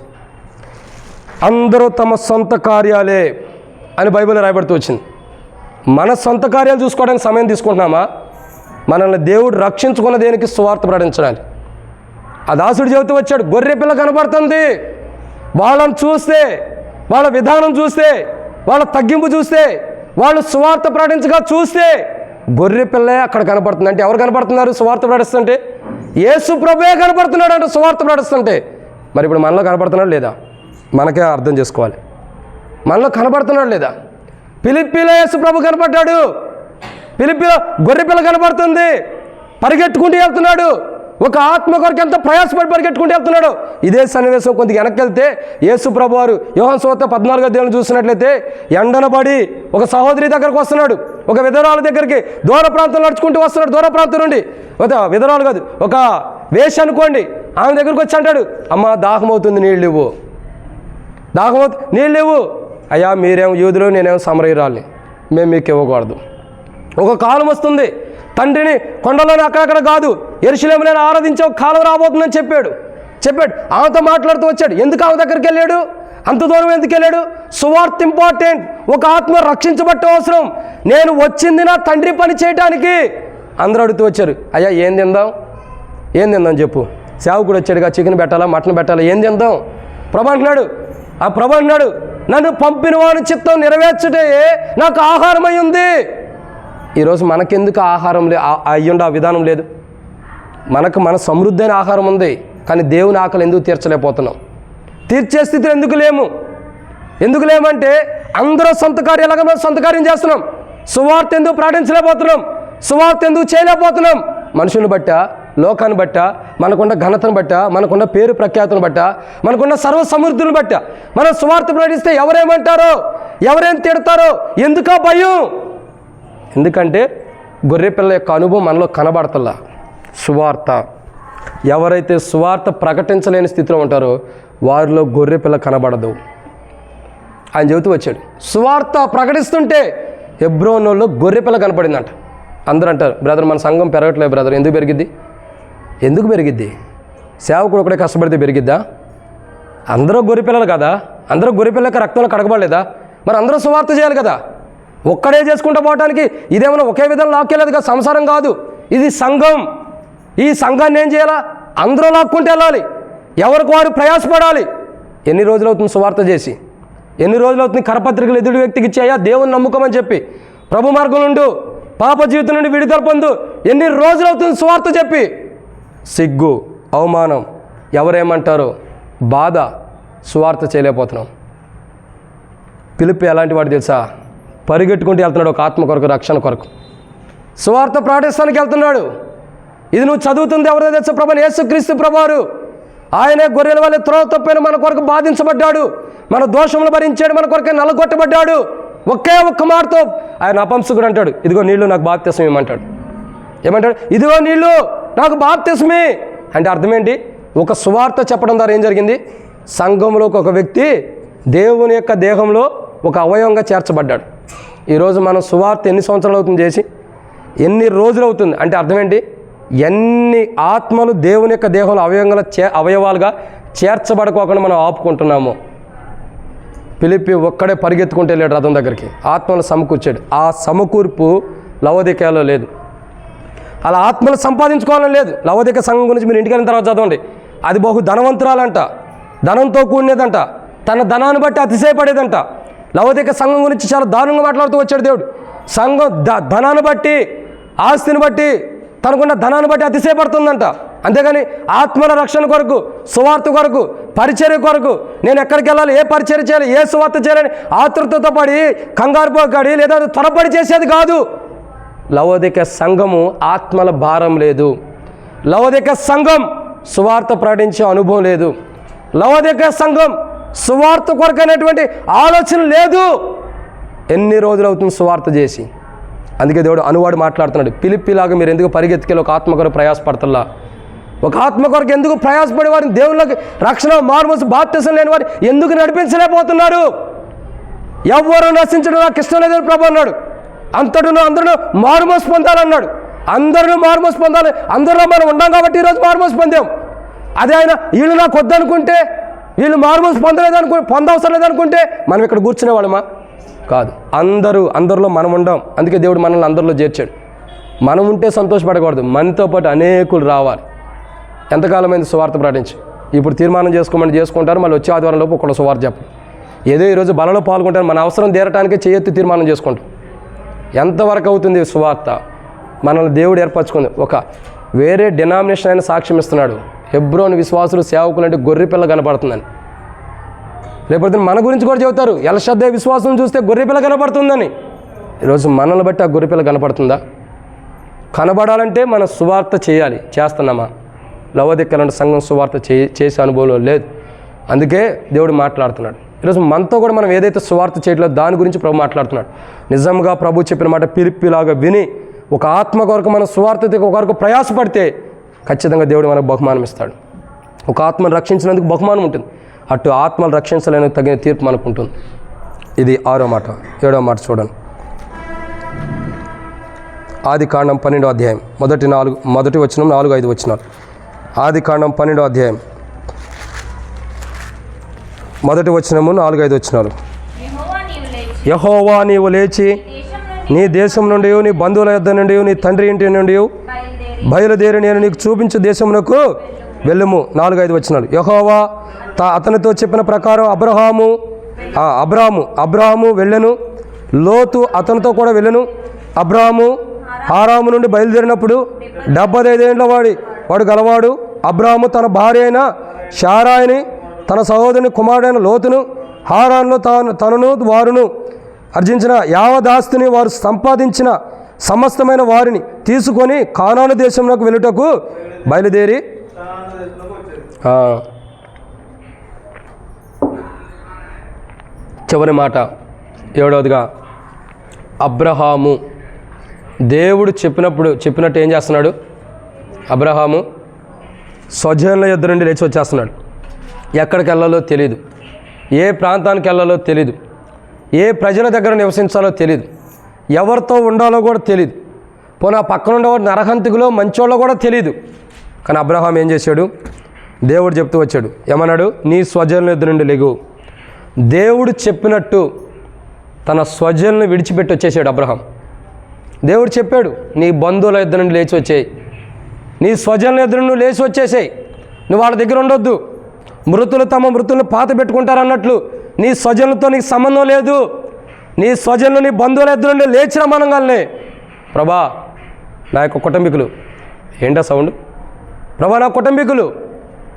అందరూ తమ సొంత కార్యాలే అని బైబిల్లో రాయబడుతూ వచ్చింది. మన సొంత కార్యాలు చూసుకోవడానికి సమయం తీసుకుంటున్నామా? మనల్ని దేవుడు రక్షించుకున్న దేనికి? సువార్త ప్రకటించడానికి. ఆ దాసుడు చెబుతూ వచ్చాడు, గొర్రె పిల్ల కనపడుతుంది. వాళ్ళని చూస్తే, వాళ్ళ విధానం చూస్తే, వాళ్ళ తగ్గింపు చూస్తే, వాళ్ళు సువార్త ప్రకటించగా చూస్తే గొర్రె పిల్లే అక్కడ కనపడుతుంది. అంటే ఎవరు కనపడుతున్నారు సువార్త ప్రకటిస్తుంటే? యేసు ప్రభువే కనపడుతున్నాడు అంటే సువార్త ప్రకటిస్తుంటే. మరి ఇప్పుడు మనలో కనపడుతున్నాడు లేదా? మనకే అర్థం చేసుకోవాలి. మనలో కనపడుతున్నాడు లేదా? ఫిలిప్పీలో యేసు ప్రభు కనపడ్డాడు. ఫిలిప్పీలో గొర్రె పిల్ల కనపడుతుంది. పరిగెట్టుకుంటూ వెళ్తున్నాడు. ఒక ఆత్మ కొరకు ఎంత ప్రయాసపడి పరిగెట్టుకుంటూ వెళ్తున్నాడు. ఇదే సన్నివేశం కొద్దిగా వెనక్కి వెళ్తే యేసు ప్రభు వారు యోహాను సువార్త 14వ అధ్యాయం చూసినట్లయితే ఎండనబడి ఒక సహోదరి దగ్గరకు వస్తున్నాడు. ఒక విధవరాల దగ్గరికి దూర ప్రాంతం నడుచుకుంటూ వస్తున్నాడు. దూర ప్రాంతం నుండి, ఒక విధవరాలు కాదు, ఒక వేష అనుకోండి, ఆమె దగ్గరకు వచ్చి అంటాడు, అమ్మ దాహం అవుతుంది, నీళ్ళు ఇవ్వు. దాహం అవుతుంది, నీళ్ళు ఇవ్వు. అయ్యా మీరేమో యూదులు, నేనేమో సమరయురాల్ని, మేము మీకు ఇవ్వకూడదు. ఒక కాలం వస్తుంది, తండ్రిని కొండలోనే అక్కడక్కడ కాదు యెరూషలేములో ఆరాధించే ఒక కాలం రాబోతుందని చెప్పాడు. ఆమెతో మాట్లాడుతూ వచ్చాడు. ఎందుకు ఆమె దగ్గరికి వెళ్ళాడు? అంత దూరం ఎందుకు వెళ్ళాడు? సువార్త ఇంపార్టెంట్. ఒక ఆత్మ రక్షించబట్టే అవసరం. నేను వచ్చింది నా తండ్రి పని చేయడానికి. అందరూ అడుగుతూ వచ్చారు, అయ్యా ఏం తిందాం చెప్పు. సేవకుడు వచ్చాడుగా, చికెన్ పెట్టాలా, మటన్ పెట్టాలా, ఏం తిందాం? ప్రభు అంటున్నాడు, నన్ను పంపిన వాని చిత్తం నెరవేర్చుటే నాకు ఆహారం అయి ఉంది. ఈరోజు మనకెందుకు ఆహారం అయ్యుండి ఆ విధానం లేదు? మనకు మన సమృద్ధి అయిన ఆహారం ఉంది, కానీ దేవుని ఆకలి ఎందుకు తీర్చలేకపోతున్నాం? తీర్చే స్థితిలో ఎందుకు లేమంటే అందరూ సొంత కార్యాలుగా మనం సొంత కార్యం చేస్తున్నాం. సువార్త ఎందుకు ప్రకటించలేకపోతున్నాం? సువార్త ఎందుకు చేయలేకపోతున్నాం? మనుషులను బట్ట, లోకాన్ని బట్ట, మనకున్న ఘనతను బట్ట, మనకున్న పేరు ప్రఖ్యాతులను బట్ట, మనకున్న సర్వ సమృద్ధులను బట్ట మనం సువార్త ప్రకటిస్తే ఎవరేమంటారో, ఎవరేం తిడతారో? ఎందుకా భయం? ఎందుకంటే గొర్రెపిల్ల యొక్క అనుభవం మనలో కనబడతల్లా. సువార్త, ఎవరైతే సువార్త ప్రకటించలేని స్థితిలో ఉంటారో వారిలో గొర్రెపిల్ల కనబడదు. ఆయన చెబుతూ వచ్చాడు, సువార్త ప్రకటిస్తుంటే హెబ్రోనులో గొర్రెపిల్ల కనపడిందంట. అందరూ అంటారు, బ్రదర్ మన సంఘం పెరగట్లేదు బ్రదర్. ఎందుకు పెరిగిద్ది? సేవకుడు ఒకటే కష్టపడితే పెరిగిద్దా? అందరూ గొర్రెపిల్లలు కదా, అందరూ గొర్రెపిల్లకి రక్తంలో కడగబడలేదా? మరి అందరూ సువార్త చేయాలి కదా. ఒక్కడే చేసుకుంటూ పోవడానికి ఇదేమన్నా ఒకే విధంగా లాక్కెళ్ళేదిగా, సంసారం కాదు, ఇది సంఘం. ఈ సంఘాన్ని ఏం చేయాలా? అందరూ లాక్కుంటూ వెళ్ళాలి, ఎవరికి వారు ప్రయాసపడాలి. ఎన్ని రోజులు అవుతుంది సువార్త చేసి? ఎన్ని రోజులు అవుతుంది కరపత్రికలు ఎదుటి వ్యక్తికి ఇచ్చాయా దేవుని నమ్ముకోమని చెప్పి, ప్రభు మార్గం నుండి, పాప జీవితం నుండి విడుదల పొందు? ఎన్ని రోజులు అవుతుంది సువార్త చెప్పి? సిగ్గు, అవమానం, ఎవరేమంటారో బాధ, సువార్త చేయలేకపోతున్నాం. పిలిపి ఎలాంటి వాడు తెలుసా? పరిగెట్టుకుంటూ వెళ్తున్నాడు ఒక ఆత్మ కొరకు, రక్షణ కొరకు. సువార్త ప్రకటిస్తానికి వెళ్తున్నాడు. ఇది నువ్వు చదువుతుంది ఎవరో తెలుసా? ప్రభువైన యేసుక్రీస్తు ప్రభువారు. ఆయనే గొర్రెల వల్ల త్రోవ తప్పిన మన కొరకు బాధించబడ్డాడు, మన దోషములు భరించాడు, మన కొరకే నల్లగొట్టబడ్డాడు. ఒకే ఒక్క మాటతో ఆయన అపంసకుడు అంటాడు, ఇదిగో నీళ్ళు నాకు బాప్తిసం ఇవ్వమంటాడు. ఏమంటాడు? ఇదిగో నీళ్ళు నాకు బాప్తిసమే అంటే అర్థం ఏంటి? ఒక సువార్త చెప్పడం ద్వారా ఏం జరిగింది? సంఘంలోకి ఒక వ్యక్తి దేవుని యొక్క దేహంలో ఒక అవయవంగా చేర్చబడ్డాడు. ఈరోజు మనం సువార్త ఎన్ని సంవత్సరాలు అవుతుంది చేసి? ఎన్ని రోజులు అవుతుంది అంటే అర్థం ఏంటి? ఎన్ని ఆత్మలు దేవుని యొక్క దేహంలో అవయవాలుగా చేర్చబడుకోకుండా మనం ఆపుకుంటున్నాము. పిలిపి ఒక్కడే పరిగెత్తుకుంటూ వెళ్ళాడు రథం దగ్గరికి, ఆత్మను సమకూర్చాడు. ఆ సమకూర్పు లవోదికయలో లేదు. అలా ఆత్మలు సంపాదించుకోవాలని లేదు. లవోదిక సంఘం గురించి మీరు ఇంటికి వెళ్ళిన తర్వాత చదవండి. అది బహు ధనవంతురాలంట, ధనంతో కూడినదంట, తన ధనాన్ని బట్టి అతిశయపడేదంట. లవోదిక సంఘం గురించి చాలా దారుణంగా మాట్లాడుతూ వచ్చాడు దేవుడు. సంఘం ధనాన్ని బట్టి, ఆస్తిని బట్టి, తనకున్న ధనాన్ని బట్టి అతిశయపడుతుందంట. అంతేగాని ఆత్మల రక్షణ కొరకు, సువార్త కొరకు, పరిచర్య కొరకు, నేను ఎక్కడికి వెళ్ళాలి, ఏ పరిచర్య చేయాలి, ఏ సువార్త చేయాలని ఆతృతతో పడి కంగారు పోకాడి లేదా త్వరపడి చేసేది కాదు. లవోదిక సంఘము ఆత్మల భారం లేదు. లవోదిక సంఘం సువార్త ప్రకటించే అనుభవం లేదు. లవోదిక సంఘం సువార్త కొరకు అనేటువంటి ఆలోచన లేదు. ఎన్ని రోజులు అవుతుంది సువార్త చేసి? అందుకే దేవుడు అనువాడు మాట్లాడుతున్నాడు, పిలిపిలాగా మీరు ఎందుకు పరిగెత్తుకెళ్ళి ఒక ఆత్మ కొరకు ప్రయాసపడతల్లా? ఒక ఆత్మ కొరకు ఎందుకు ప్రయాసపడే వారిని, దేవుళ్ళకి రక్షణ మారుమోసు బాప్తిసం లేని వారు ఎందుకు నడిపించలేకపోతున్నారు? ఎవరు నశించడం నాకు ఇష్టం లేదని ప్రభు అన్నాడు. అందరూ మారుమోసు పొందాలన్నాడు. అందరూ మారుమోసు పొందాలి. అందరిలో మనం ఉన్నాం కాబట్టి ఈరోజు మారుమోసు పొందాం. అదే ఆయన వీళ్ళు నాకు వద్దనుకుంటే, వీళ్ళు మారుమోసు పొందవసరం లేదనుకుంటే మనం ఇక్కడ కూర్చునేవాళ్ళమా? కాదు. అందరిలో మనం ఉండాం. అందుకే దేవుడు మనల్ని అందరిలో చేర్చాడు. మనం ఉంటే సంతోషపడకూడదు, మనతో పాటు అనేకులు రావాలి. ఎంతకాలమైంది సువార్త ప్రకటించి? ఇప్పుడు తీర్మానం చేసుకుంటారు, మళ్ళీ వచ్చే ఆదివారం లోపు ఒకళ్ళు సువార్త చెప్పరు. ఏదో ఈరోజు బలలో పాల్గొంటారు, మన అవసరం తీరటానికే చేయెత్తి తీర్మానం చేసుకుంటాం. ఎంతవరకు అవుతుంది సువార్త? మనల్ని దేవుడు ఏర్పరచుకుంది. ఒక వేరే డినామినేషన్ అయిన సాక్ష్యం ఇస్తున్నాడు, హెబ్రోను విశ్వాసులు సేవకులు అంటే గొర్రెపిల్ల కనపడుతుందని. రేపొద్దున మన గురించి కూడా చెబుతారు, ఎల్షద్దే విశ్వాసం చూస్తే గొర్రెపిల్ల కనపడుతుందని. ఈరోజు మనల్ని బట్టి ఆ గొర్రెపిల్ల కనపడుతుందా? కనబడాలంటే మనం సువార్త చేయాలి. చేస్తున్నామా? లవోదికలాంటి సంఘం సువార్త చేసే అనుభవంలో లేదు. అందుకే దేవుడు మాట్లాడుతున్నాడు. ఈరోజు మనతో కూడా మనం ఏదైతే సువార్త చేయట్లేదు దాని గురించి ప్రభు మాట్లాడుతున్నాడు. నిజంగా ప్రభు చెప్పిన మాట పిలిపిలాగా విని ఒక ఆత్మ కొరకు మనం సువార్త కొరకు ప్రయాసపడితే ఖచ్చితంగా దేవుడు మనకు బహుమానం ఇస్తాడు. ఒక ఆత్మను రక్షించినందుకు బహుమానం ఉంటుంది, అటు ఆత్మలు రక్షించలేని తగిన తీర్పు మనకు ఉంటుంది. ఇది 6వ మాట. 7వ మాట చూడండి. ఆదికాండం 12వ అధ్యాయం మొదటి వచనం 4-5 వచనాలు. ఆదికాండం 12వ అధ్యాయం మొదటి వచనము 4-5 వచనాలు. యెహోవా నీవు లేచి నీ దేశం నుండి, నీ బంధువుల యొద్ద నుండి, నీ తండ్రి ఇంటి నుండి బయలుదేరి నేను నీకు చూపించు దేశమునకు వెళ్ళుము. 4-5 వచనాలు. యెహోవా అతనితో చెప్పిన ప్రకారం అబ్రాహాము వెళ్ళెను, లోతు అతనితో కూడా వెళ్ళెను. అబ్రాహాము హారాము నుండి బయలుదేరినప్పుడు 75 ఏండ్ల వాడు గలవాడు. అబ్రాహాము తన భార్య అయిన శారాయిని, తన సహోదరుని కుమారుడైన లోతును, హారాన్లో తనను వారును అర్జించిన యావదాస్తిని, వారు సంపాదించిన సమస్తమైన వారిని తీసుకొని కానాను దేశంలోకి వెళ్ళుటకు బయలుదేరి. చివరి మాట 7వదిగా, అబ్రహాము దేవుడు చెప్పినట్టు ఏం చేస్తున్నాడు? అబ్రహాము స్వజనుల యొద్ద నుండి లేచి వచ్చేస్తున్నాడు. ఎక్కడికి వెళ్ళాలో తెలియదు, ఏ ప్రాంతానికి వెళ్ళాలో తెలియదు, ఏ ప్రజల దగ్గర నివసించాలో తెలియదు, ఎవరితో ఉండాలో కూడా తెలియదు. పోనీ ఆ పక్కన ఉండేవాడు నరహంతికులో మంచోళ్ళో కూడా తెలియదు. కానీ అబ్రహాం ఏం చేశాడు? దేవుడు చెప్తూ వచ్చాడు. ఏమన్నాడు? నీ స్వజనుల యొద్ద నుండి లెగు. దేవుడు చెప్పినట్టు తన స్వజనులను విడిచిపెట్టి వచ్చేసాడు అబ్రహాం. దేవుడు చెప్పాడు, నీ బంధువుల ఇద్దరు నుండి లేచి వచ్చేయి, నీ స్వజనుల ఇద్దరు నుండి లేచి వచ్చేసేయి, నువ్వు వాళ్ళ దగ్గర ఉండొద్దు. మృతులు తమ మృతులను పాత పెట్టుకుంటారన్నట్లు నీ స్వజనులతో నీకు సంబంధం లేదు. నీ స్వజనులు నీ బంధువుల ఇద్దరు నుండి లేచి రమ్మనగానే, ప్రభా నా యొక్క కుటుంబీకులు, ఏంటా సౌండ్, ప్రభా నా కుటుంబీకులు,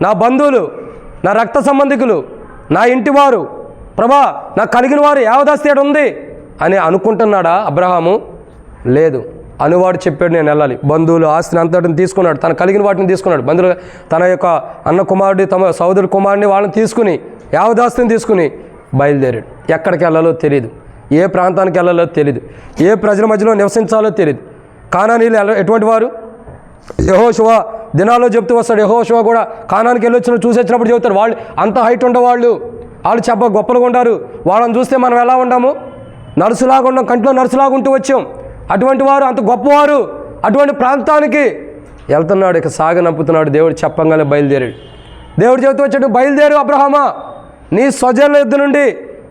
నా బంధువులు, నా రక్త సంబంధికులు, నా ఇంటివారు, ప్రభా నాకు కలిగిన వారు యావదాస్తేడు ఉంది అని అనుకుంటున్నాడా అబ్రహాము? లేదు. అనువాడు చెప్పాడు నేను వెళ్ళాలి. బంధువులు ఆస్తిని అంతటిని తీసుకున్నాడు, తన కలిగిన వాటిని తీసుకున్నాడు. బంధువులు తన యొక్క అన్న కుమారుడి తమ సోదరుడి కుమారుడిని వాళ్ళని తీసుకుని యావదాస్తిని తీసుకుని బయలుదేరాడు. ఎక్కడికి వెళ్ళాలో తెలియదు, ఏ ప్రాంతానికి వెళ్ళాలో తెలియదు, ఏ ప్రజల మధ్యలో నివసించాలో తెలియదు. కానానీయులు ఎటువంటి వారు? యెహోషువ దినాల్లో చెప్తూ వస్తాడు. యెహోషువ కూడా కానానికి వెళ్ళొచ్చిన చూసి వచ్చినప్పుడు చెబుతాడు, వాళ్ళు అంత హైట్ ఉండేవాళ్ళు, వాళ్ళు గొప్పలుగా ఉంటారు, వాళ్ళని చూస్తే మనం ఎలా ఉన్నాము, నరుసులాగా ఉన్నాం, కంట్లో నరుసులాగా ఉంటూ వచ్చాం. అటువంటి వారు, అంత గొప్పవారు, అటువంటి ప్రాంతానికి వెళ్తున్నాడు. ఇక సాగనంపుతున్నాడు. దేవుడు చెప్పంగానే బయలుదేరాడు. దేవుడు చెబుతూ వచ్చాడు, బయలుదేరు అబ్రహామా, నీ స్వజనుల యుద్ధ నుండి,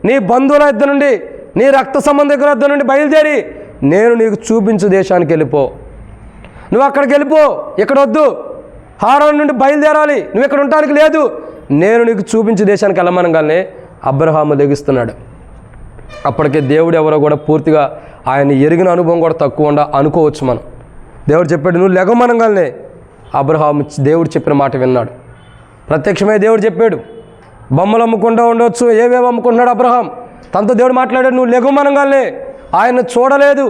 నీ బంధువుల యుద్ధ నుండి, నీ రక్త సంబంధికుల యుద్ధ నుండి బయలుదేరి నేను నీకు చూపించు దేశానికి వెళ్ళిపో. నువ్వు అక్కడికి వెళ్ళిపో, ఇక్కడ వద్దు. హారాన్ నుండి బయలుదేరాలి, నువ్వు ఇక్కడ ఉండటానికి లేదు. నేను నీకు చూపించే దేశానికి వెళ్ళమనగానే అబ్రహాము లెగిస్తున్నాడు. అప్పటికే దేవుడు ఎవరో కూడా పూర్తిగా ఆయన ఎరిగిన అనుభవం కూడా తక్కువ అనుకోవచ్చు మనం. దేవుడు చెప్పాడు, నువ్వు లెగమనగానే అబ్రహాము దేవుడు చెప్పిన మాట విన్నాడు. ప్రత్యక్షమే దేవుడు చెప్పాడు. బొమ్మలు అమ్ముకుంటూ ఉండవచ్చు, ఏవేవి అమ్ముకుంటున్నాడు అబ్రహాం. తనతో దేవుడు మాట్లాడాడు, నువ్వు లెగమనగానే. ఆయన చూడలేదు,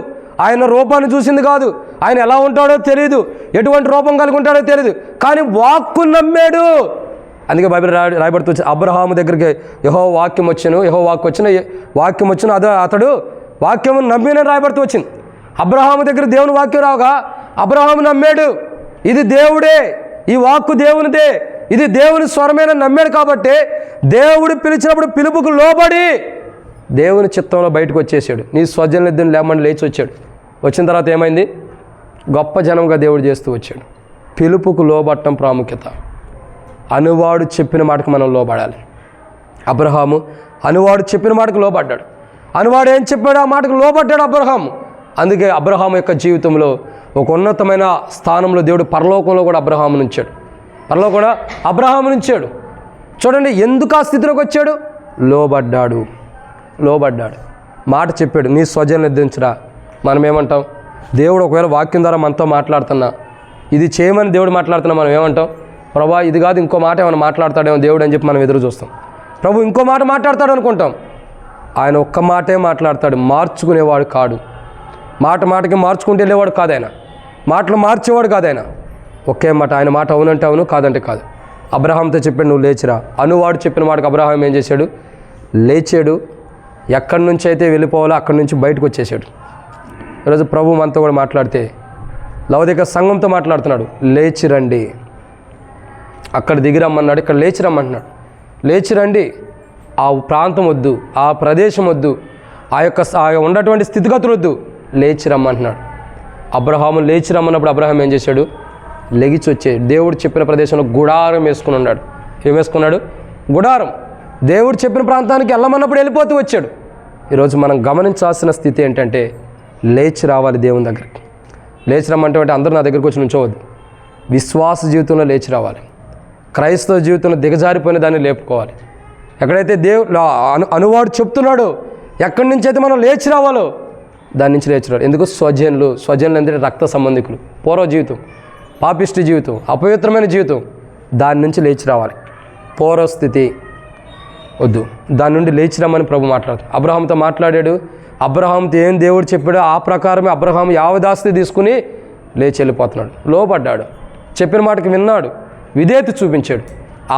ఆయన రూపాన్ని చూసింది కాదు, ఆయన ఎలా ఉంటాడో తెలియదు, ఎటువంటి రూపం కలిగి ఉంటాడో తెలియదు, కానీ వాక్కు నమ్మాడు. అందుకే బైబిల్ రాయబడుతూ అబ్రహాము దగ్గరికి యెహోవా వాక్యం వచ్చాను, వాక్యం వచ్చిన అతడు వాక్యము నమ్మిన రాయబడుతూ వచ్చింది. అబ్రహాము దగ్గర దేవుని వాక్యం రాగా అబ్రహాము నమ్మాడు, ఇది దేవుడే, ఈ వాక్కు దేవునిదే, ఇది దేవుని స్వరమైన నమ్మాడు. కాబట్టి దేవుడు పిలిచినప్పుడు పిలుపుకు లోబడి దేవుని చిత్తంలో బయటకు వచ్చేసాడు. నీ స్వజనుల ఇద్దరిని లేమని లేచి వచ్చాడు. వచ్చిన తర్వాత ఏమైంది? గొప్ప జనంగా దేవుడు చేస్తూ వచ్చాడు. పిలుపుకు లోబట్టం ప్రాముఖ్యత. అనువాడు చెప్పిన మాటకు మనం లోబడాలి. అబ్రహాము అనువాడు చెప్పిన మాటకు లోబడ్డాడు. అనువాడు ఏం చెప్పాడు ఆ మాటకు లోబడ్డాడు అబ్రహాము. అందుకే అబ్రహాము యొక్క జీవితంలో ఒక ఉన్నతమైన స్థానంలో దేవుడు పరలోకంలో కూడా అబ్రహామును ఉంచాడు. పరలోకంలో కూడా అబ్రహామును ఉంచాడు. చూడండి, ఎందుకు ఆ స్థితిలోకి వచ్చాడు? లోబడ్డాడు. మాట చెప్పాడు, నీ స్వజనులను ఎదిరించురా. మనం ఏమంటాం? దేవుడు ఒకవేళ వాక్యం ద్వారా మనతో మాట్లాడుతున్నా, ఇది చేయమని దేవుడు మాట్లాడుతున్నా, మనం ఏమంటాం? ప్రభా ఇది కాదు, ఇంకో మాట ఏమైనా మాట్లాడతాడేమో దేవుడు అని చెప్పి మనం ఎదురు చూస్తాం. ప్రభు ఇంకో మాట మాట్లాడతాడు అనుకుంటాం. ఆయన ఒక్క మాటే మాట్లాడతాడు, మార్చుకునేవాడు కాడు. మాటకి మార్చుకుంటూ వెళ్ళేవాడు కాదు ఆయన, మాటలు మార్చేవాడు కాదు ఆయన. ఒకే మాట, ఆయన మాట అవునంటే అవును, కాదంటే కాదు. అబ్రహాంతో చెప్పాడు, నువ్వు లేచిరా. అనువాడు చెప్పిన మాటకు అబ్రహాం ఏం చేశాడు? లేచాడు. ఎక్కడి నుంచి అయితే వెళ్ళిపోవాలో అక్కడి నుంచి బయటకు వచ్చేసాడు. ఈరోజు ప్రభు మనతో కూడా మాట్లాడితే లవదిక సంఘంతో మాట్లాడుతున్నాడు, లేచి రండి. అక్కడ దిగిరమ్మన్నాడు, ఇక్కడ లేచి రమ్మంటున్నాడు. లేచి రండి. ఆ ప్రాంతం వద్దు, ఆ ప్రదేశం వద్దు, ఆ యొక్క ఉన్నటువంటి స్థితిగతులు వద్దు, లేచి రమ్మంటున్నాడు. అబ్రహాము లేచి రమ్మన్నప్పుడు అబ్రహాం ఏం చేశాడు? లెగిచి వచ్చాడు. దేవుడు చెప్పిన ప్రదేశంలో గుడారం వేసుకుని ఉన్నాడు. ఏం వేసుకున్నాడు? గుడారం. దేవుడు చెప్పిన ప్రాంతానికి వెళ్ళమన్నప్పుడు వెళ్ళిపోతూ వచ్చాడు. ఈరోజు మనం గమనించాల్సిన స్థితి ఏంటంటే, లేచి రావాలి దేవుని దగ్గరికి. లేచి రమ్మంటే అందరూ నా దగ్గరికి వచ్చి నుంచోవద్దు. విశ్వాస జీవితంలో లేచి రావాలి. క్రైస్తవ జీవితంలో దిగజారిపోయిన దాన్ని లేపుకోవాలి. ఎక్కడైతే అనువాడు చెప్తున్నాడో, ఎక్కడి నుంచి అయితే మనం లేచి రావాలో దాని నుంచి లేచి రావాలి. ఎందుకు? స్వజనులు అంటే రక్త సంబంధికులు. పూర్వ జీవితం, పాపిష్టి జీవితం, అపవిత్రమైన జీవితం, దాని నుంచి లేచి రావాలి. పూర్వస్థితి వద్దు, దాని నుండి లేచి రమ్మని ప్రభు మాట్లాడుతాడు. అబ్రహాంతో మాట్లాడాడు. అబ్రహాంతో ఏం దేవుడు చెప్పాడో ఆ ప్రకారమే అబ్రహాం యావదాస్తి తీసుకుని లేచి వెళ్ళిపోతున్నాడు. లోబడ్డాడు, చెప్పిన మాటకి విన్నాడు, విధేయత చూపించాడు.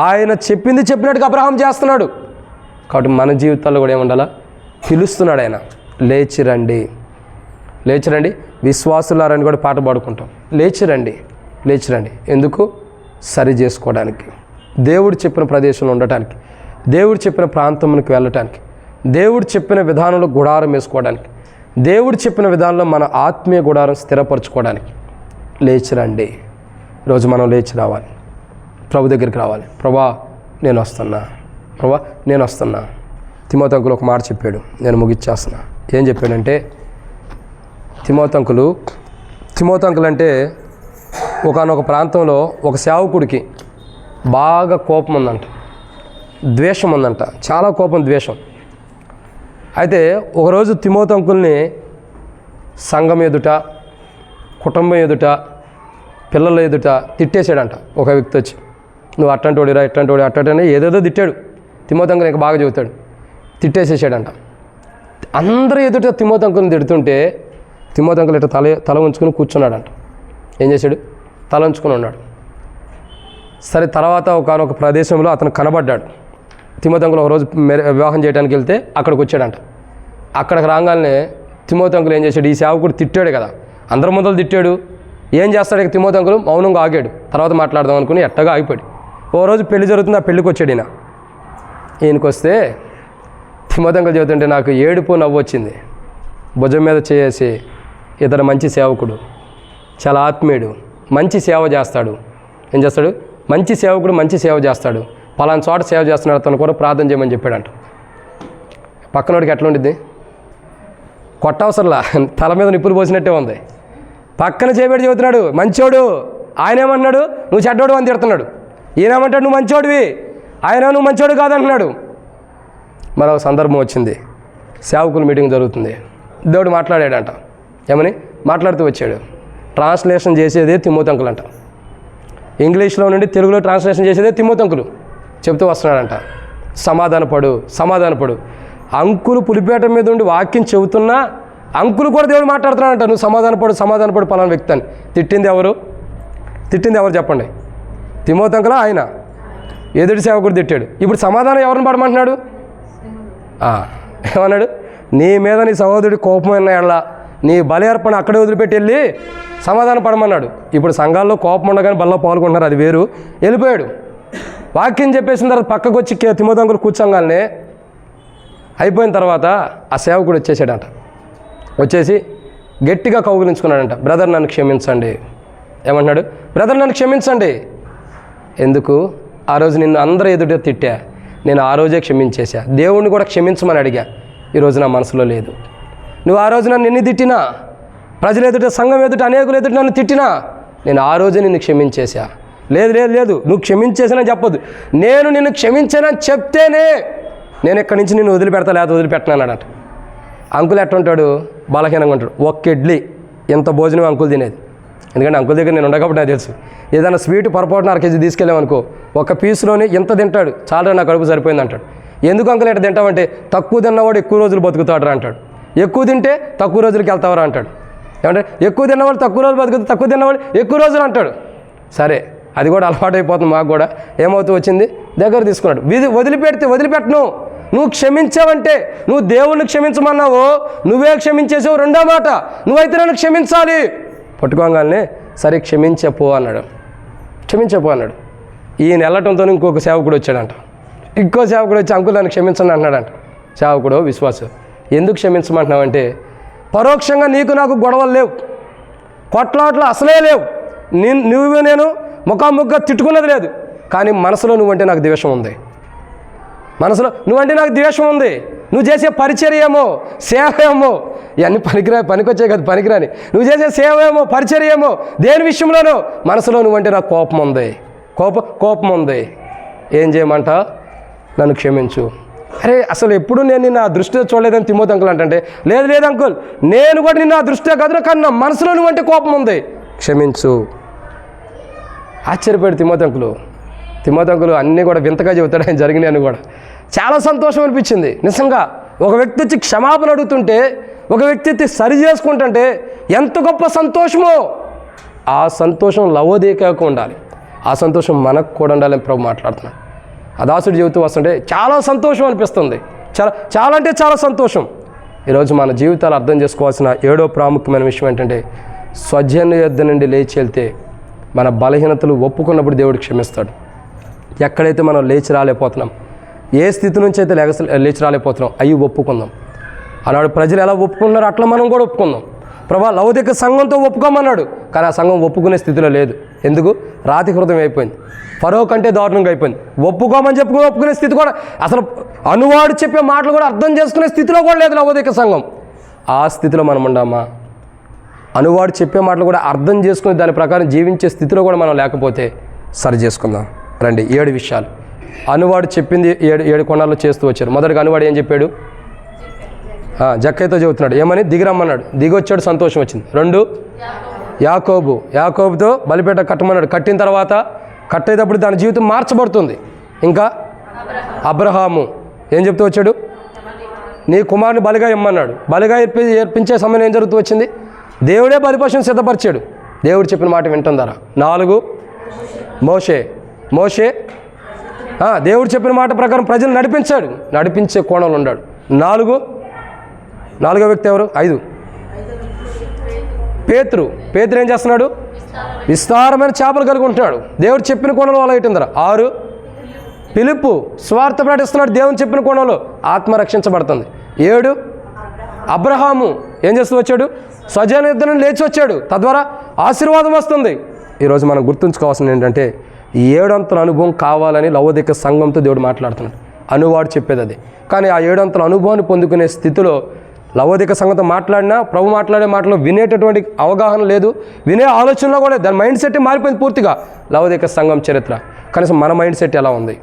ఆయన చెప్పింది చెప్పినట్టుగా అబ్రహాం చేస్తున్నాడు. కాబట్టి మన జీవితాల్లో కూడా ఏముండాలా? పిలుస్తున్నాడు ఆయన, లేచి రండి, లేచి రండి, విశ్వాసులారని కూడా పాట పాడుకుంటాం. లేచి రండి. ఎందుకు? సరి చేసుకోవడానికి, దేవుడు చెప్పిన ప్రదేశంలో ఉండటానికి, దేవుడు చెప్పిన ప్రాంతంలోకి వెళ్ళటానికి, దేవుడు చెప్పిన విధానంలో గుడారం వేసుకోవడానికి, దేవుడు చెప్పిన విధానంలో మన ఆత్మీయ గుడారం స్థిరపరచుకోవడానికి లేచి రండి. ఈరోజు మనం లేచి రావాలి, ప్రభు దగ్గరికి రావాలి. ప్రభా నేను వస్తున్నా. తిమోతి అంకుల్ ఒక మాట చెప్పాడు, నేను ముగిచ్చేస్తున్నా. ఏం చెప్పాడంటే, తిమోతి అంకుల్ అంటే ఒకానొక ప్రాంతంలో ఒక సేవకుడికి బాగా కోపం ఉందంట, ద్వేషం ఉందంట, చాలా కోపం, ద్వేషం. అయితే ఒకరోజు తిమోతి అంకుల్ని సంఘం ఎదుట, కుటుంబం ఎదుట, పిల్లల ఎదుట తిట్టేశాడంట ఒక వ్యక్తి వచ్చి. నువ్వు అట్టంటోడిరా, ఇట్టంటోడి, అట్టంటే ఏదేదో తిట్టాడు. తిమోతి అంకుల్ ఇంకా బాగా చెబుతాడు, తిట్టేసేసాడంట. అందరూ ఎదుట తిమోతి అంకుల్ని తిడుతుంటే తిమోతి అంకుల్ ఇట్లా తల ఉంచుకుని కూర్చున్నాడంట. ఏం చేశాడు? తల ఉంచుకుని ఉన్నాడు. సరే, తర్వాత ఒకనొక ప్రదేశంలో అతను కనబడ్డాడు. తిమోతి అంకుల్ ఒకరోజు వివాహం చేయడానికి వెళ్తే అక్కడికి వచ్చాడంట. అక్కడికి రాగానే తిమోతి అంకుల్ ఏం చేశాడు? ఈ సేవకుడు తిట్టాడు కదా, అందరి ముందలు తిట్టాడు. ఏం చేస్తాడు? ఇక తిమోతి అంకుల్ మౌనంగా ఆగాడు. తర్వాత మాట్లాడదాం అనుకుని ఎట్టగా ఆగిపోయాడు. ఓ రోజు పెళ్లి జరుగుతుంది, ఆ పెళ్ళికి వచ్చాడు ఈయనకి వస్తే తిమోతి అంకుల్ చెబుతుంటే నాకు ఏడుపు నవ్వు వచ్చింది. భుజం మీద చేసి, ఇతను మంచి సేవకుడు, చాలా ఆత్మీయుడు, మంచి సేవ చేస్తాడు. ఏం చేస్తాడు? మంచి సేవకుడు, మంచి సేవ చేస్తాడు. పలానా చోట సేవ చేస్తున్నాడు, అతను కూడా ప్రార్థన చేయమని చెప్పాడంట. పక్కనోడికి ఎట్లా ఉండిద్ది? కొట్టవసరలా, తల మీద నిప్పులు పోసినట్టే ఉంది. పక్కన చేయబెట్టి చెబుతున్నాడు మంచోడు, ఆయన ఏమన్నాడు? నువ్వు చెడ్డోడు అని తిడుతున్నాడు. ఈయనేమంటాడు? నువ్వు మంచోడివి, ఆయన నువ్వు మంచోడు కాదంటున్నాడు. మరో సందర్భం వచ్చింది, సేవకుల మీటింగ్ జరుగుతుంది. దేవుడు మాట్లాడాడంట. ఏమని మాట్లాడుతూ వచ్చాడు? ట్రాన్స్లేషన్ చేసేదే తిమోతి అంకుల్ అంట. ఇంగ్లీష్లో నుండి తెలుగులో ట్రాన్స్లేషన్ చేసేదే తిమోతి అంకుల్ చెప్తూ వస్తున్నాడంట. సమాధానపడు. అంకులు పులిపేట మీద ఉండి వాక్యం చెబుతున్నా అంకులు కూడా దేవుడు మాట్లాడుతున్నాడంట. నువ్వు సమాధానపడు పలానా వ్యక్తి అని. తిట్టింది ఎవరు చెప్పండి? తిమోతి అంకుల్, ఆయన ఎదుటి సేవకుడు తిట్టాడు. ఇప్పుడు సమాధానం ఎవరిని పడమంటున్నాడు? ఏమన్నాడు? నీ మీద నీ సహోదరుడి కోపమైన ఎడల నీ బలి అర్పణ అక్కడే వదిలిపెట్టి వెళ్ళి సమాధానం పడమన్నాడు. ఇప్పుడు సంఘాల్లో కోపం ఉండగానే బల్లో పాల్గొంటున్నారు, అది వేరు. వెళ్ళిపోయాడు. వాక్యం చెప్పేసిన తర్వాత పక్కకు వచ్చి తిమోతి అంకుల్ కూర్చోగానే అయిపోయిన తర్వాత ఆ సేవకుడు వచ్చేసాడంట. వచ్చేసి గట్టిగా కౌగిలించుకున్నాడంట. బ్రదర్ నన్ను క్షమించండి. ఏమంటున్నాడు? బ్రదర్ నన్ను క్షమించండి. ఎందుకు? ఆ రోజు నిన్ను అందరూ ఎదుట తిట్టా, నేను ఆ రోజే క్షమించేశా. దేవుణ్ణి కూడా క్షమించమని అడిగా, ఈరోజు నా మనసులో లేదు. నువ్వు ఆ రోజు నన్ను ఎన్ని తిట్టినా, ప్రజలు ఎదుట, సంఘం ఎదుట, అనేకులు ఎదుట నన్ను తిట్టినా, నేను ఆ రోజే నిన్ను క్షమించేశా. లేదు నువ్వు క్షమించేసానని చెప్పొద్దు. నేను నిన్ను క్షమించానని చెప్తేనే నేను ఇక్కడి నుంచి నిన్ను వదిలిపెడతా, లేకపోతే వదిలిపెట్టను అన్నాడట. అంకుల్ ఎట్లా ఉంటాడు? బలహీనంగా ఉంటాడు. ఒక్క ఇడ్లీ ఎంత భోజనం అంకుల్ తినేది. ఎందుకంటే అంకుల్ దగ్గర నేను ఉండకపోతే నాకు తెలుసు. ఏదైనా స్వీట్ పొరపాటున 1 కేజీ తీసుకెళ్ళామనుకో, ఒక పీస్లోనే ఎంత తింటాడు, చాలా నా కడుపు సరిపోయింది అంటాడు. ఎందుకు అంకుల్ ఎట్లా తింటావంటే, తక్కువ తిన్నవాడు ఎక్కువ రోజులు బతుకుతాడు అంటాడు. ఎక్కువ తింటే తక్కువ రోజులకి వెళ్తావరా అంటాడు. ఏమంటే ఎక్కువ తిన్నవాడు తక్కువ రోజులు బతుకుతాడు, తక్కువ తిన్నవాడు ఎక్కువ రోజులు అంటాడు. సరే, అది కూడా అలవాటు అయిపోతుంది మాకు కూడా. ఏమవుతూ వచ్చింది? దగ్గర తీసుకున్నాడు. వదిలిపెట్టను. నువ్వు క్షమించావంటే, నువ్వు దేవుణ్ణి క్షమించమన్నావు, నువ్వే క్షమించేసావు. రెండో మాట, నువ్వైతే నన్ను క్షమించాలి. పట్టుకోగానే సరే క్షమించపో అన్నాడు. ఈయన వెళ్ళటంతో ఇంకొక సేవకుడు వచ్చాడంట. ఇంకో సేవకుడు వచ్చి అంకుల్ నన్ను క్షమించండి అన్నాడంట. సేవకుడు విశ్వాసం. ఎందుకు క్షమించమంటున్నావంటే, పరోక్షంగా నీకు నాకు గొడవలు లేవు, కొట్లాట్లు అసలే లేవు, నేను ముఖాముఖిగా తిట్టుకున్నది లేదు. కానీ మనసులో నువ్వంటే నాకు ద్వేషం ఉంది. నువ్వు చేసే పరిచర్య ఏమో, సేవ ఏమో, ఇవన్నీ పనికొచ్చే కదా, పనికిరాని. నువ్వు చేసే సేవ ఏమో, పరిచర్య ఏమో, దేని విషయంలోనో మనసులో నువ్వంటే నాకు కోపం ఉంది. ఏం చేయమంట? నన్ను క్షమించు. అరే, అసలు ఎప్పుడు నేను నిన్ను ఆ దృష్టిలో చూడలేదని తిమోతి అంకుల్ అంటే, లేదు అంకుల్, నేను కూడా నిన్ను ఆ దృష్టిలో కాదు, కానీ నా మనసులో నువ్వంటే కోపం ఉంది, క్షమించు. ఆశ్చర్యపోయాడు తిమోతి అంకుల్. అన్నీ కూడా వింతగా చెబుతాడు, ఆయన జరిగినాయని కూడా. చాలా సంతోషం అనిపించింది నిజంగా. ఒక వ్యక్తి వచ్చి క్షమాపణ అడుగుతుంటే, ఒక వ్యక్తి సరి చేసుకుంటుంటే ఎంత గొప్ప సంతోషమో. ఆ సంతోషం లవోదికకు ఉండాలి, ఆ సంతోషం మనకు కూడా ఉండాలని ప్రభు మాట్లాడుతున్నాడు. ఆ దాసుడు చెబుతూ వస్తుంటే చాలా సంతోషం అనిపిస్తుంది. చాలా అంటే చాలా సంతోషం. ఈరోజు మన జీవితాలు అర్థం చేసుకోవాల్సిన 7వ ప్రాముఖ్యమైన విషయం ఏంటంటే, స్వజన్య యుద్ధ నుండి లేచి వెళ్తే మన బలహీనతలు ఒప్పుకున్నప్పుడు దేవుడు క్షమిస్తాడు. ఎక్కడైతే మనం లేచి రాలేకపోతున్నాం, ఏ స్థితి నుంచి అయితే లేచి రాలేకపోతున్నాం, అవి ఒప్పుకుందాం. ఆనాడు ప్రజలు ఎలా ఒప్పుకున్నారో అట్లా మనం కూడా ఒప్పుకుందాం. ప్రభా, లౌకిక సంఘంతో ఒప్పుకోమన్నాడు, కానీ ఆ సంఘం ఒప్పుకునే స్థితిలో లేదు. ఎందుకు? రాతి హృదయం అయిపోయింది, ఫరో కంటే దారుణంగా అయిపోయింది. ఒప్పుకోమని ఒప్పుకునే స్థితి కూడా, అసలు అనువాడు చెప్పే మాటలు కూడా అర్థం చేసుకునే స్థితిలో కూడా లేదు లౌకిక సంఘం. ఆ స్థితిలో మనం ఉండామా? అనువాడు చెప్పే మాటలు కూడా అర్థం చేసుకుని దాని ప్రకారం జీవించే స్థితిలో కూడా మనం లేకపోతే సరి చేసుకుందాం. రండి, 7 విషయాలు అనువాడు చెప్పింది 7 కోణాల్లో చేస్తూ వచ్చారు. మొదటిగా అనువాడు ఏం చెప్పాడు? జక్కయ్యతో చెబుతున్నాడు, ఏమని? దిగిరమ్మన్నాడు. దిగొచ్చాడు, సంతోషం వచ్చింది. 2 యాకోబుతో బలిపీఠ కట్టమన్నాడు. కట్టిన తర్వాత కట్టేటప్పుడు దాని జీవితం మార్చబడుతుంది. ఇంకా అబ్రహాము ఏం చెప్తూ వచ్చాడు? నీ కుమారుని బలిగా ఇమ్మన్నాడు. బలిగా ఏర్పించే సమయం ఏం జరుగుతూ వచ్చింది? దేవుడే బలిపశువుని సిద్ధపరిచాడు, దేవుడు చెప్పిన మాట వింటం ద్వారా. 4 మోషే దేవుడు చెప్పిన మాట ప్రకారం ప్రజలు నడిపించాడు, నడిపించే కోణంలో ఉన్నాడు. 4వ వ్యక్తి ఎవరు? 5 పేతురు ఏం చేస్తున్నాడు? విస్తారమైన చేపలు కలిగి ఉంటున్నాడు, దేవుడు చెప్పిన కోణంలో అలా ఇటుందర. 6 ఫిలిప్పు స్వార్థ ప్రకటిస్తున్నాడు, దేవుని చెప్పిన కోణంలో ఆత్మ రక్షించబడుతుంది. 7 అబ్రహాము ఏం చేస్తూ వచ్చాడు? స్వజన యుద్ధం లేచి వచ్చాడు, తద్వారా ఆశీర్వాదం వస్తుంది. ఈరోజు మనం గుర్తుంచుకోవాల్సింది ఏంటంటే, 7 అంతల అనుభవం కావాలని లవోదిక సంఘంతో దేవుడు మాట్లాడుతున్నాడు. అనువాడు చెప్పేది అది. కానీ ఆ 7 అంతల అనుభవాన్ని పొందుకునే స్థితిలో లవోదిక సంఘంతో మాట్లాడినా ప్రభు మాట్లాడే మాటలో వినేటటువంటి అవగాహన లేదు, వినే ఆలోచనలో కూడా దాని మైండ్ సెట్ మారిపోయింది పూర్తిగా. లవోదిక సంఘం చరిత్ర కనీసం మన మైండ్ సెట్ ఎలా ఉంది?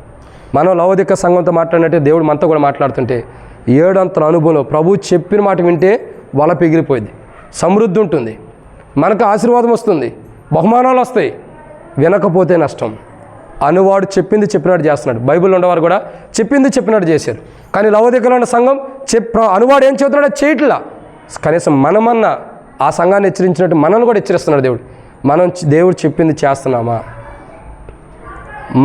మనం లవోదిక సంఘంతో మాట్లాడినట్టే దేవుడు మనతో కూడా మాట్లాడుతుంటే 7 అంతల అనుభవంలో ప్రభు చెప్పిన మాట వింటే వల పిగిలిపోయింది, సమృద్ధి ఉంటుంది, మనకు ఆశీర్వాదం వస్తుంది, బహుమానాలు వస్తాయి. వినకపోతే నష్టం. అనువాడు చెప్పింది చెప్పినట్టు చేస్తున్నాడు. బైబిల్లో ఉండేవారు కూడా చెప్పింది చెప్పినట్టు చేశారు. కానీ లవోదికలో ఉన్న సంఘం అనువాడు ఏం చెబుతున్నాడో చేయట్లా. కనీసం మనమన్నా ఆ సంఘాన్ని హెచ్చరించినట్టు మనల్ని కూడా హెచ్చరిస్తున్నాడు దేవుడు. మనం దేవుడు చెప్పింది చేస్తున్నామా?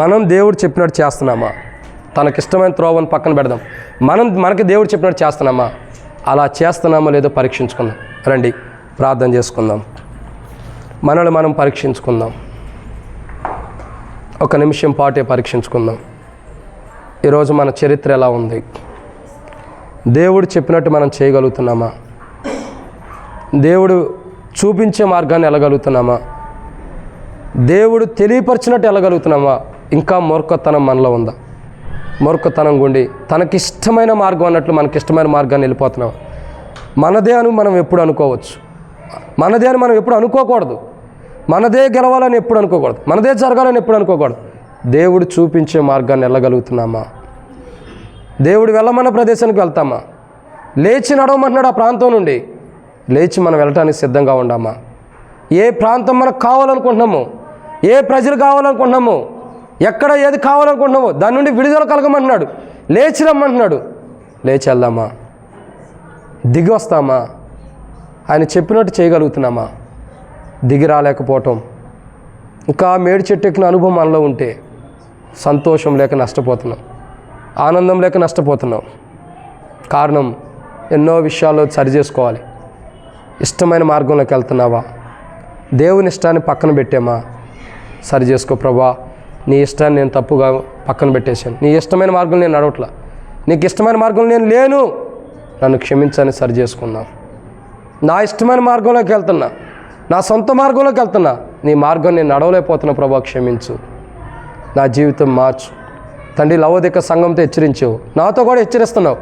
మనం దేవుడు చెప్పినట్టు చేస్తున్నామా? తనకిష్టమైన త్రోవను పక్కన పెడదాం, మనకి దేవుడు చెప్పినట్టు చేస్తున్నామా? అలా చేస్తున్నామో లేదో పరీక్షించుకుందాం. రండి, ప్రార్థన చేసుకుందాం, మనల్ని మనం పరీక్షించుకుందాం. ఒక నిమిషం పాటే పరీక్షించుకుందాం. ఈరోజు మన చరిత్ర ఎలా ఉంది? దేవుడు చెప్పినట్టు మనం చేయగలుగుతున్నామా? దేవుడు చూపించే మార్గాన్ని వెళ్ళగలుగుతున్నామా? దేవుడు తెలియపరిచినట్టు వెళ్ళగలుగుతున్నామా? ఇంకా మూర్ఖతనం మనలో ఉందా? మూర్ఖతనం గుండి తనకిష్టమైన మార్గం అన్నట్లు మనకిష్టమైన మార్గాన్ని వెళ్ళిపోతున్నాం. మనదే అని మనం ఎప్పుడు అనుకోవచ్చు, మనదే అని మనం ఎప్పుడు అనుకోకూడదు. మనదే గెలవాలని ఎప్పుడు అనుకోకూడదు, మనదే జరగాలని ఎప్పుడు అనుకోకూడదు. దేవుడు చూపించే మార్గాన్ని వెళ్ళగలుగుతున్నామా? దేవుడు వెళ్ళమన్న ప్రదేశానికి వెళ్తామా? లేచి నడవమంటున్నాడు ఆ ప్రాంతం నుండి, లేచి మనం వెళ్ళటానికి సిద్ధంగా ఉండామా? ఏ ప్రాంతం మనకు కావాలనుకుంటున్నామో, ఏ ప్రజలు కావాలనుకుంటున్నామో, ఎక్కడ ఏది కావాలనుకుంటున్నామో దాని నుండి విడుదల కలగమంటున్నాడు, లేచి రమ్మంటున్నాడు. లేచి వెళ్దామా? దిగి వస్తామా? ఆయన చెప్పినట్టు చేయగలుగుతున్నామా? దిగి రాలేకపోవటం, ఇంకా మేడి చెట్టు ఎక్కిన అనుభవం మనలో ఉంటే సంతోషం లేక నష్టపోతున్నాం, ఆనందం లేక నష్టపోతున్నాం. కారణం ఎన్నో విషయాల్లో సరి చేసుకోవాలి. ఇష్టమైన మార్గంలోకి వెళ్తున్నావా? దేవుని ఇష్టాన్ని పక్కన పెట్టామా? సరి చేసుకో ప్రభా, నీ ఇష్టాన్ని నేను తప్పుగా పక్కన పెట్టేశాను, నీ ఇష్టమైన మార్గం నేను నడవట్లా, నీకు ఇష్టమైన మార్గం నేను లేను, నన్ను క్షమించని సరి చేసుకుందాం. నా ఇష్టమైన మార్గంలోకి వెళ్తున్నా, నా సొంత మార్గంలోకి వెళ్తున్నా, నీ మార్గం నేను నడవలేకపోతున్నా ప్రభా, క్షమించు, నా జీవితం మార్చు తండ్రి. లవోదిక సంఘంతో హెచ్చరించావు, నాతో కూడా హెచ్చరిస్తున్నావు.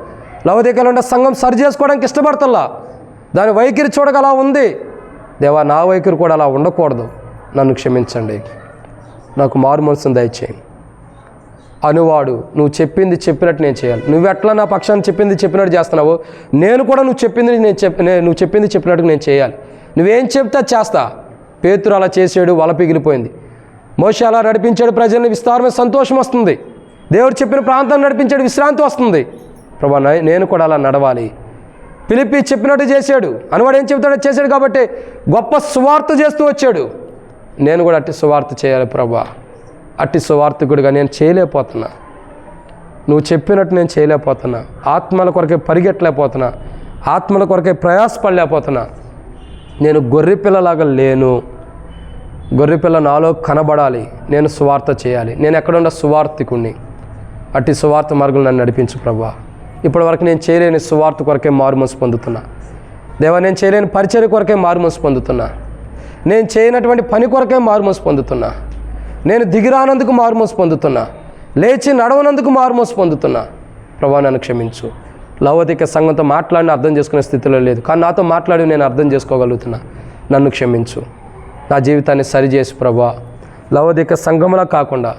లవోదికలో ఉన్న సంఘం సరి చేసుకోవడానికి ఇష్టపడతల్లా, దాని వైఖరి చూడక అలా ఉంది. దేవా, నా వైఖరి కూడా అలా ఉండకూడదు, నన్ను క్షమించండి, నాకు మారు మనసును దయచేయండి. అనువాడు నువ్వు చెప్పింది చెప్పినట్టు నేను చేయాలి. నువ్వు ఎట్లా నా పక్షాన్ని చెప్పింది చెప్పినట్టు చేస్తున్నావు, నేను కూడా నువ్వు చెప్పింది చెప్పినట్టు నేను చేయాలి. నువ్వేం చెప్తే చేస్తా. పేతురు అలా చేసాడు, వల పిగిలిపోయింది. మోషే అలా నడిపించాడు, ప్రజల్ని విస్తారమైన సంతోషం వస్తుంది. దేవుడు చెప్పిన ప్రాంతాన్ని నడిపించాడు, విశ్రాంతి వస్తుంది. ప్రభా, నేను కూడా అలా నడవాలి. ఫిలిప్పీ చెప్పినట్టు చేశాడు, అనువాడు ఏం చెప్తాడో చేశాడు కాబట్టి గొప్ప సువార్త చేస్తూ వచ్చాడు. నేను కూడా అట్టి సువార్త చేయాలి ప్రభా, అట్టి సువార్తికుడిగా నేను చేయలేకపోతున్నా, నువ్వు చెప్పినట్టు నేను చేయలేకపోతున్నా, ఆత్మల కొరకే పరిగెట్టలేకపోతున్నా, ఆత్మల కొరకే ప్రయాసపడలేకపోతున్నా. నేను గొర్రెపిల్లలాగా లేను, గొర్రెపిల్ల నాలో కనబడాలి, నేను సువార్త చేయాలి, నేను ఎక్కడున్న సువార్తికుణ్ణి. అట్టి సువార్త మార్గం నన్ను నడిపించు ప్రభా. ఇప్పటి వరకు నేను చేయలేని సువార్త కొరకే మారుమనసు పొందుతున్నా దేవా, నేను చేయలేని పరిచర్య కొరకే మారుమనసు పొందుతున్నా, నేను చేయనటువంటి పని కొరకే మారుమనసు పొందుతున్నా, నేను దిగిరానందుకు మారుమనసు పొందుతున్నా, లేచి నడవనందుకు మారుమనసు పొందుతున్నా. ప్రభా, నన్ను క్షమించు. లవోదిక సంఘంతో మాట్లాడిన అర్థం చేసుకునే స్థితిలో లేదు, కానీ నాతో మాట్లాడి నేను అర్థం చేసుకోగలుగుతున్నా. నన్ను క్షమించు, నా జీవితాన్ని సరిచేసి ప్రభువా, లవోదిక సంఘంలా కాకుండా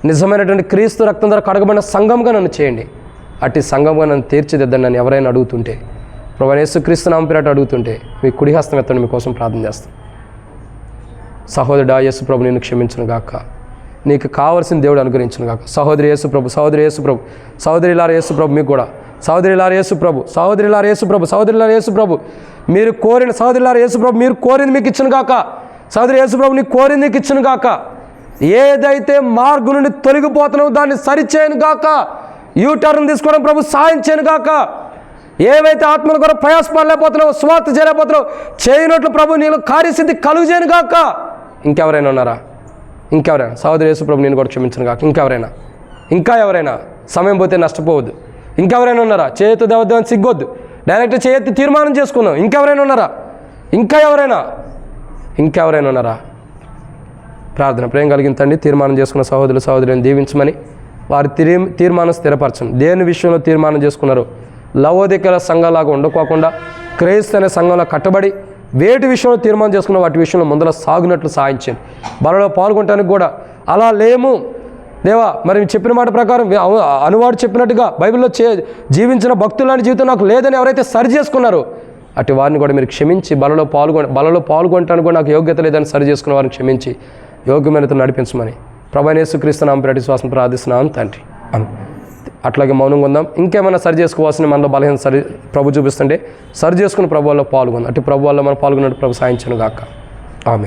నిజమైనటువంటి క్రీస్తు రక్తం ద్వారా కడగబడిన సంఘంగా నన్ను చేయండి. అట్టి సంఘంగా నన్ను తీర్చిదిద్దండి. నన్ను ఎవరైనా అడుగుతుంటే, ప్రభువా యేసుక్రీస్తు నామం పేరట అడుగుతుంటే మీ కుడి హస్తం ఎత్తండి, మీకోసం ప్రార్థన చేస్తాను. సహోదరుడా యేసు ప్రభు నిన్ను క్షమించును గాక, నీకు కావలసిన దేవుడు అనుగ్రహించును గాక. సహోదరి యేసు ప్రభు, సహోదరి యేసు ప్రభు, సహోదరిలార యేసు ప్రభు, మీకు కూడా సహోదరిలార యేసు ప్రభు, సహోదరిలార యేసు ప్రభు, సహోదరిలార యేసు ప్రభు, మీరు కోరిన సహోదరిలార యేసు ప్రభు, మీరు కోరింది మీకు ఇచ్చును గాక. సహోదరి యేసు ప్రభు, నీకు కోరింది నీకు ఇచ్చును గాక. ఏదైతే మార్గం నుండి తొలగిపోతున్నావు దాన్ని సరిచేయను గాక. యూటర్న్ తీసుకోవడం ప్రభు సాయం చేయను గాక. ఏవైతే ఆత్మల కొరకు ప్రయాసపడలేకపోతున్నావు, స్వార్థ చేయలేకపోతున్నావు, చేయనట్లు ప్రభు నేను కార్యసిద్ధి కలుగు చేయను గాక. ఇంకెవరైనా ఉన్నారా? ఇంకెవరైనా? సహోదరి యేసు ప్రభు నేను కూడా క్షమించను గాక. ఇంకెవరైనా? ఇంకా ఎవరైనా? సమయం పోతే నష్టపోవద్దు. ఇంకెవరైనా ఉన్నారా? చేయొద్దు దేవదేవాన్ని సిగ్గొద్దు, డైరెక్ట్ చేయొద్దు తీర్మానం చేసుకున్నాం. ఇంకెవరైనా ఉన్నారా? ఇంకా ఎవరైనా? ఇంకెవరైనా ఉన్నారా? ప్రార్థన. ప్రేమ కలిగిన తండ్రి, తీర్మానం చేసుకున్న సహోదరులు సహోదరులను దీవించమని, వారి తీర్మానం స్థిరపరచండి. దేని విషయంలో తీర్మానం చేసుకున్నారు? లవోదికల సంఘంలాగా ఉండకోకుండా క్రైస్తవ అనే సంఘంలో కట్టబడి వేటి విషయంలో తీర్మానం చేసుకున్న వాటి విషయంలో ముందర సాగునట్లు సాయించండి. బలలో పాల్గొనడానికి కూడా అలా లేము దేవా, మరి చెప్పిన మాట ప్రకారం అనువాడు చెప్పినట్టుగా బైబిల్లో జీవించిన భక్తులాంటి జీవితం నాకు లేదని ఎవరైతే సరి చేసుకున్నారో అటు వారిని కూడా మీరు క్షమించి, బలలో పాల్గొనటానికి కూడా నాకు యోగ్యత లేదని సరి చేసుకున్న వారిని క్షమించి యోగ్యమైనతో నడిపించమని ప్రభువైన యేసుక్రీస్తు నామమున పేరట విశ్వాసం ప్రార్థిస్తున్నాను తండ్రి. అట్లాగే మౌనంగా ఉందాం. ఇంకేమైనా సరి చేసుకోవాల్సిన మనలో బలహీన ప్రభు చూపిస్తుంటే సరి చేసుకుని ప్రభు వల్ల పాల్గొందాం. అటు ప్రభు వల్ల మనం పాల్గొన్నట్టు ప్రభు సాయించను గాక. ఆమేన్.